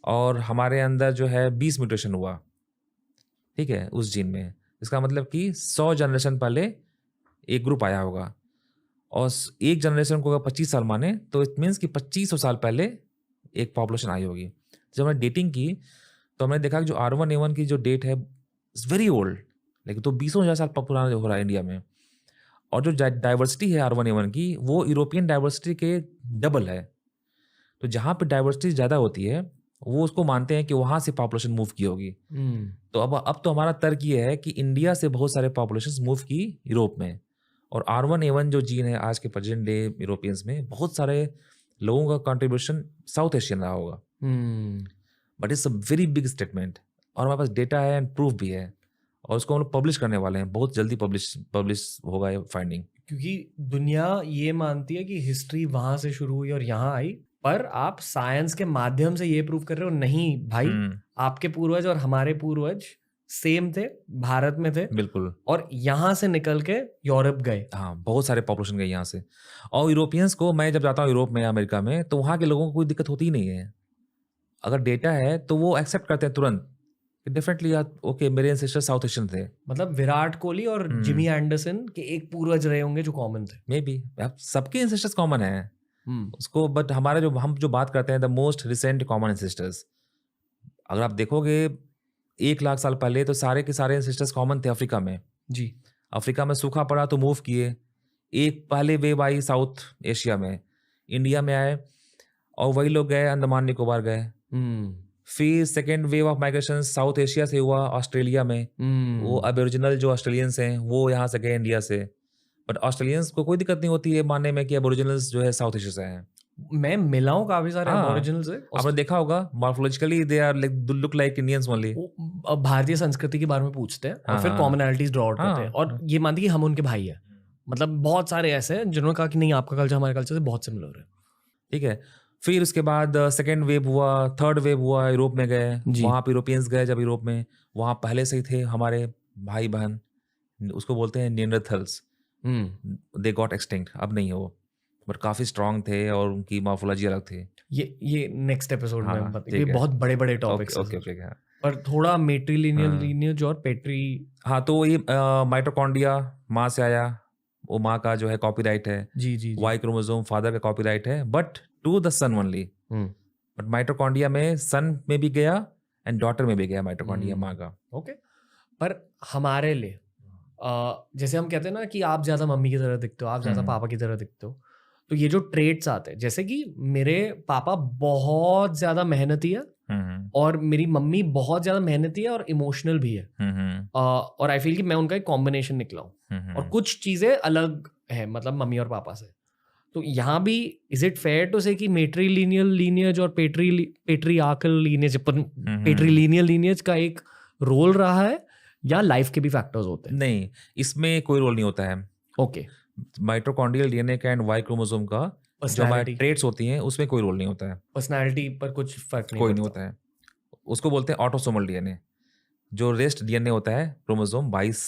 और हमारे अंदर जो है 20 म्यूटेशन हुआ, ठीक है, उस जीन में। इसका मतलब कि 100 जनरेशन पहले एक ग्रुप आया होगा, और एक जनरेशन को अगर 25 साल माने तो इट मीन्स कि 2500 साल पहले एक पॉपुलेशन आई होगी। जब हमने डेटिंग की तो हमने देखा कि जो R1A1 की जो डेट है इट्स वेरी ओल्ड, लेकिन तो 20,000 साल पुराना हो रहा है इंडिया में। और जो डाइवर्सिटी है R1A1 की वो यूरोपियन डाइवर्सिटी के डबल है। तो जहाँ पे डाइवर्सिटी ज़्यादा होती है वो उसको मानते हैं कि वहाँ से पॉपुलेशन मूव की होगी। तो अब तो हमारा तर्क ये है कि इंडिया से बहुत सारे पॉपुलेशन मूव की यूरोप में, और R1A1 जो जीन है आज के प्रेजेंट डे यूरोपियंस में, बहुत सारे लोगों का कंट्रीब्यूशन साउथ एशियन रहा होगा। But it's a very big statement, और हमारे पास डेटा है एंड प्रूफ भी है, और उसको हम लोग पब्लिश करने वाले हैं, बहुत जल्दी पब्लिश होगा ये फाइंडिंग। क्योंकि दुनिया ये मानती है कि हिस्ट्री वहां से शुरू हुई और यहाँ आई, पर आप साइंस के माध्यम से ये प्रूव कर रहे हो नहीं भाई, आपके पूर्वज और हमारे पूर्वज सेम थे, भारत में थे, बिल्कुल, और यहाँ से निकल के यूरोप गए। हाँ, बहुत सारे पॉपुलेशन गए यहाँ से। और यूरोपियंस को, मैं जब जाता हूँ यूरोप में, अमेरिका में, तो वहाँ के लोगों को कोई दिक्कत होती ही नहीं है। अगर डेटा है तो वो एक्सेप्ट करते हैं तुरंत, डेफिनेटली यार, ओके मेरे एंसेस्टर साउथ एशियन थे। मतलब विराट कोहली और जिमी एंडरसन के एक पूर्वज रहे होंगे जो कॉमन थे, मे बी सबके एंसेस्टर्स कॉमन है उसको, बट हमारे जो हम जो बात करते हैं the most recent common ancestors, अगर आप देखोगे 1 लाख साल पहले तो सारे के सारे एंसेस्टर्स कॉमन थे अफ्रीका में। जी, अफ्रीका में सूखा पड़ा तो मूव किए, एक पहले वेव आई साउथ एशिया में, इंडिया में आए, और वही लोग गए अंडमान निकोबार गए। फिर second wave of migration south Asia से हुआ ऑस्ट्रेलिया में, वो अबोरिजिनल जो ऑस्ट्रेलियंस हैं वो यहाँ से गए इंडिया से। बट ऑस्ट्रेलियंस को कोई दिक्कत नहीं होती है मानने में कि अबोरिजिनल्स जो है साउथ एशिया से हैं। मैं मिला हूँ काफी सारे अबोरिजिनल से। आपने देखा होगा morphologically they are like look like Indians only. भारतीय संस्कृति के बारे में पूछते हैं और फिर कॉमनैलिटीज ड्रॉ आउट करते हैं, और ये मानते हैं कि हम उनके भाई हैं। मतलब बहुत सारे ऐसे हैं जिन्होंने कहा कि नहीं, आपका कल्चर हमारे कल्चर से बहुत सिमिलर है। ठीक है, फिर उसके बाद सेकेंड वेव हुआ, थर्ड वेव हुआ, यूरोप में गए, वहाँ पे यूरोपियंस गए जब यूरोप में, वहाँ पहले से ही थे हमारे भाई बहन, उसको बोलते हैं निएंडरथल्स। दे गॉट एक्सटिंक्ट, अब नहीं हो, बट काफी स्ट्रांग थे और उनकी मॉर्फोलॉजी अलग थी। ये नेक्स्ट एपिसोड में बताएंगे, ये बहुत बड़े बड़े टॉपिक्स हैं। ओके, पर थोड़ा मेट्रीलिनियल लीनिएज और पेट्री, हाँ, तो ये माइटोकॉन्ड्रिया माँ से आया, वो माँ का जो है कॉपीराइट है। जी। वाई क्रोमोसोम फादर का कॉपीराइट है, but to the son only. But mitochondria में सन में भी गया एंड डॉटर में भी गया माइटोकॉन्ड्रिया माँ का। ओके, पर हमारे लिए जैसे हम कहते हैं ना कि आप ज्यादा मम्मी की तरह दिखते हो, आप ज्यादा पापा की तरह दिखते हो, तो ये जो ट्रेट्स आते हैं, जैसे कि मेरे पापा बहुत ज्यादा मेहनती है और मेरी मम्मी बहुत ज्यादा मेहनती है और इमोशनल भी है, और आई फील कि मैं उनका एक कॉम्बिनेशन निकला हूँ, और कुछ चीजें अलग है मतलब मम्मी और पापा से। तो यहाँ भी इज इट फेयर टू से कि मेट्रीलिनियल लीनिएज और पेट्रियार्कल लीनिएज, पेट्रीलिनियल लीनिएज का एक रोल रहा है, या लाइफ के भी फैक्टर्स होते हैं? नहीं, इसमें कोई रोल नहीं होता है। ओके, माइटोकॉन्ड्रियल डीएनए का एंड वाई क्रोमोसोम का जो हमारे ट्रेट्स होती हैं उसमें कोई रोल नहीं होता है। पर्सनालिटी पर कुछ फर्क कोई नहीं होता है, उसको बोलते हैं ऑटोसोमल डीएनए। जो रेस्ट डीएनए होता है क्रोमोसोम 22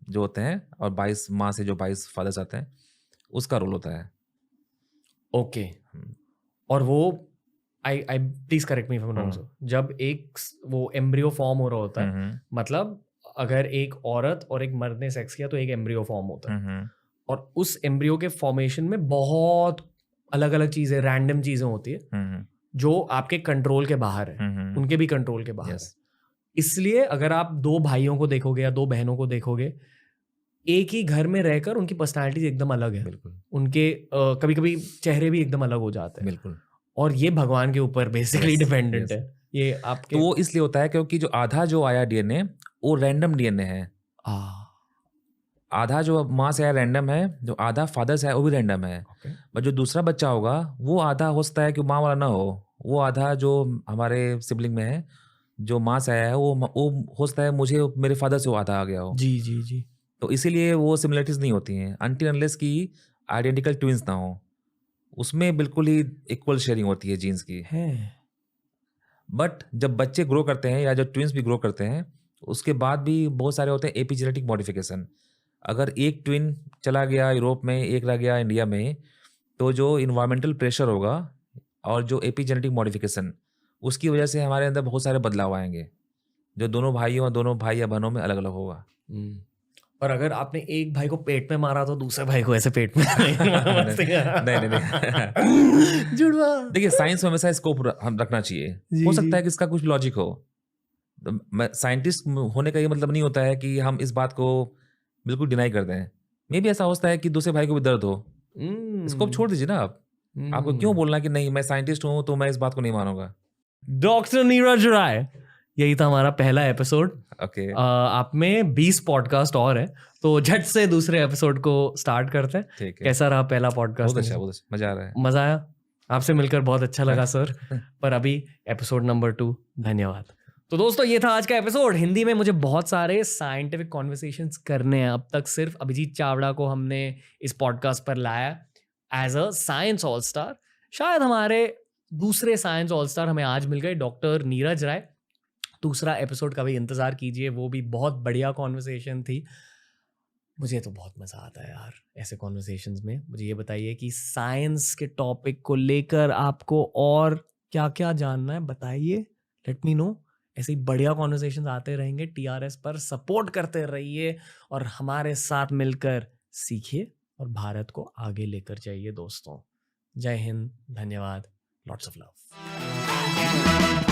जो होते हैं, और 22 माँ से जो 22 फादर्स आते हैं, उसका रोल होता है। ओके, और वो I please correct me if I am wrong, जब एक वो एम्ब्रियो फॉर्म हो रहा होता है, मतलब अगर एक औरत और एक मर्द ने सेक्स किया तो एक एम्ब्रियो फॉर्म होता है, और उस एम्ब्रियो के फॉर्मेशन में बहुत अलग अलग चीजें, रैंडम चीजें होती है जो आपके कंट्रोल के बाहर है, उनके भी कंट्रोल के बाहर है। इसलिए अगर आप 2 भाइयों को देखोगे या 2 बहनों को देखोगे, एक ही घर में रहकर उनकी पर्सनालिटी एकदम अलग है। बिल्कुल, उनके कभी कभी चेहरे भी एकदम अलग हो जाते हैं। बिल्कुल, और ये भगवान के ऊपर बेसिकली डिपेंडेंट है ये आपके। तो वो इसलिए होता है क्योंकि जो आधा जो आया डीएनए वो रैंडम डीएनए है। आधा जो माँ से आया रैंडम है, जो आधा फादर से आया वो भी रैंडम है। बट जो दूसरा बच्चा होगा वो आधा हो सकता है कि माँ वाला ना हो, वो आधा जो हमारे सिबलिंग में है जो माँ से आया है वो हो सकता है मुझे मेरे फादर से वो आधा आ गया हो। जी। तो इसीलिए वो सिमिलरिटीज नहीं होती हैं अनटिल अनलेस की आइडेंटिकल ट्विंस ना हो। उसमें बिल्कुल ही इक्वल शेयरिंग होती है जीन्स की। है। बट जब बच्चे ग्रो करते हैं या जो ट्विन्स भी ग्रो करते हैं, उसके बाद भी बहुत सारे होते हैं एपिजेनेटिक मॉडिफिकेशन। अगर एक ट्विन चला गया यूरोप में, एक रह गया इंडिया में, तो जो इन्वायरमेंटल प्रेशर होगा और जो एपिजेनेटिक मॉडिफिकेशन, उसकी वजह से हमारे अंदर बहुत सारे बदलाव आएंगे, जो दोनों भाइयों और दोनों भाई या बहनों में अलग अलग होगा। पर अगर आपने एक भाई को पेट में मारा तो दूसरे भाई को ऐसे पेट में नहीं नहीं जुड़वा। देखिए, साइंस में हमेशा स्कोप हम रखना चाहिए। हो सकता है कि इसका कुछ लॉजिक हो। मैं साइंटिस्ट होने का ये मतलब नहीं होता है कि हम इस बात को बिल्कुल डिनाई कर दें। मे भी ऐसा होता है कि दूसरे भाई को भी दर्द हो, स्कोप छोड़ दीजिए ना आप। आपको क्यों बोलना कि नहीं मैं साइंटिस्ट हूँ तो मैं इस बात को नहीं मानूंगा। डॉक्टर नीरज राय, यही था हमारा पहला एपिसोड। ओके, आप में 20 पॉडकास्ट और है, तो झट से दूसरे एपिसोड को स्टार्ट करते हैं। ठीक है। कैसा रहा पहला बहुत पॉडकास्ट? अच्छा, बहुत अच्छा, मजा आ रहा है। मजा आया, आपसे मिलकर बहुत अच्छा लगा सर। पर अभी एपिसोड नंबर 2, धन्यवाद। तो दोस्तों, ये था आज का एपिसोड। हिंदी में मुझे बहुत सारे साइंटिफिक कॉन्वर्सेशंस करने हैं। अब तक सिर्फ अभिजीत चावड़ा को हमने इस पॉडकास्ट पर लाया as a science all star. शायद हमारे दूसरे साइंस ऑल स्टार हमें आज मिल गए, डॉक्टर नीरज राय। दूसरा एपिसोड का भी इंतज़ार कीजिए, वो भी बहुत बढ़िया कॉन्वर्सेशन थी। मुझे तो बहुत मज़ा आता है यार ऐसे कॉन्वर्सेशंस में। मुझे ये बताइए कि साइंस के टॉपिक को लेकर आपको और क्या क्या जानना है, बताइए, लेट मी नो। ऐसे ही बढ़िया कॉन्वर्सेशंस आते रहेंगे। TRS पर सपोर्ट करते रहिए और हमारे साथ मिलकर सीखिए और भारत को आगे लेकर जाइए दोस्तों। जय हिंद, धन्यवाद, लॉट्स ऑफ लव।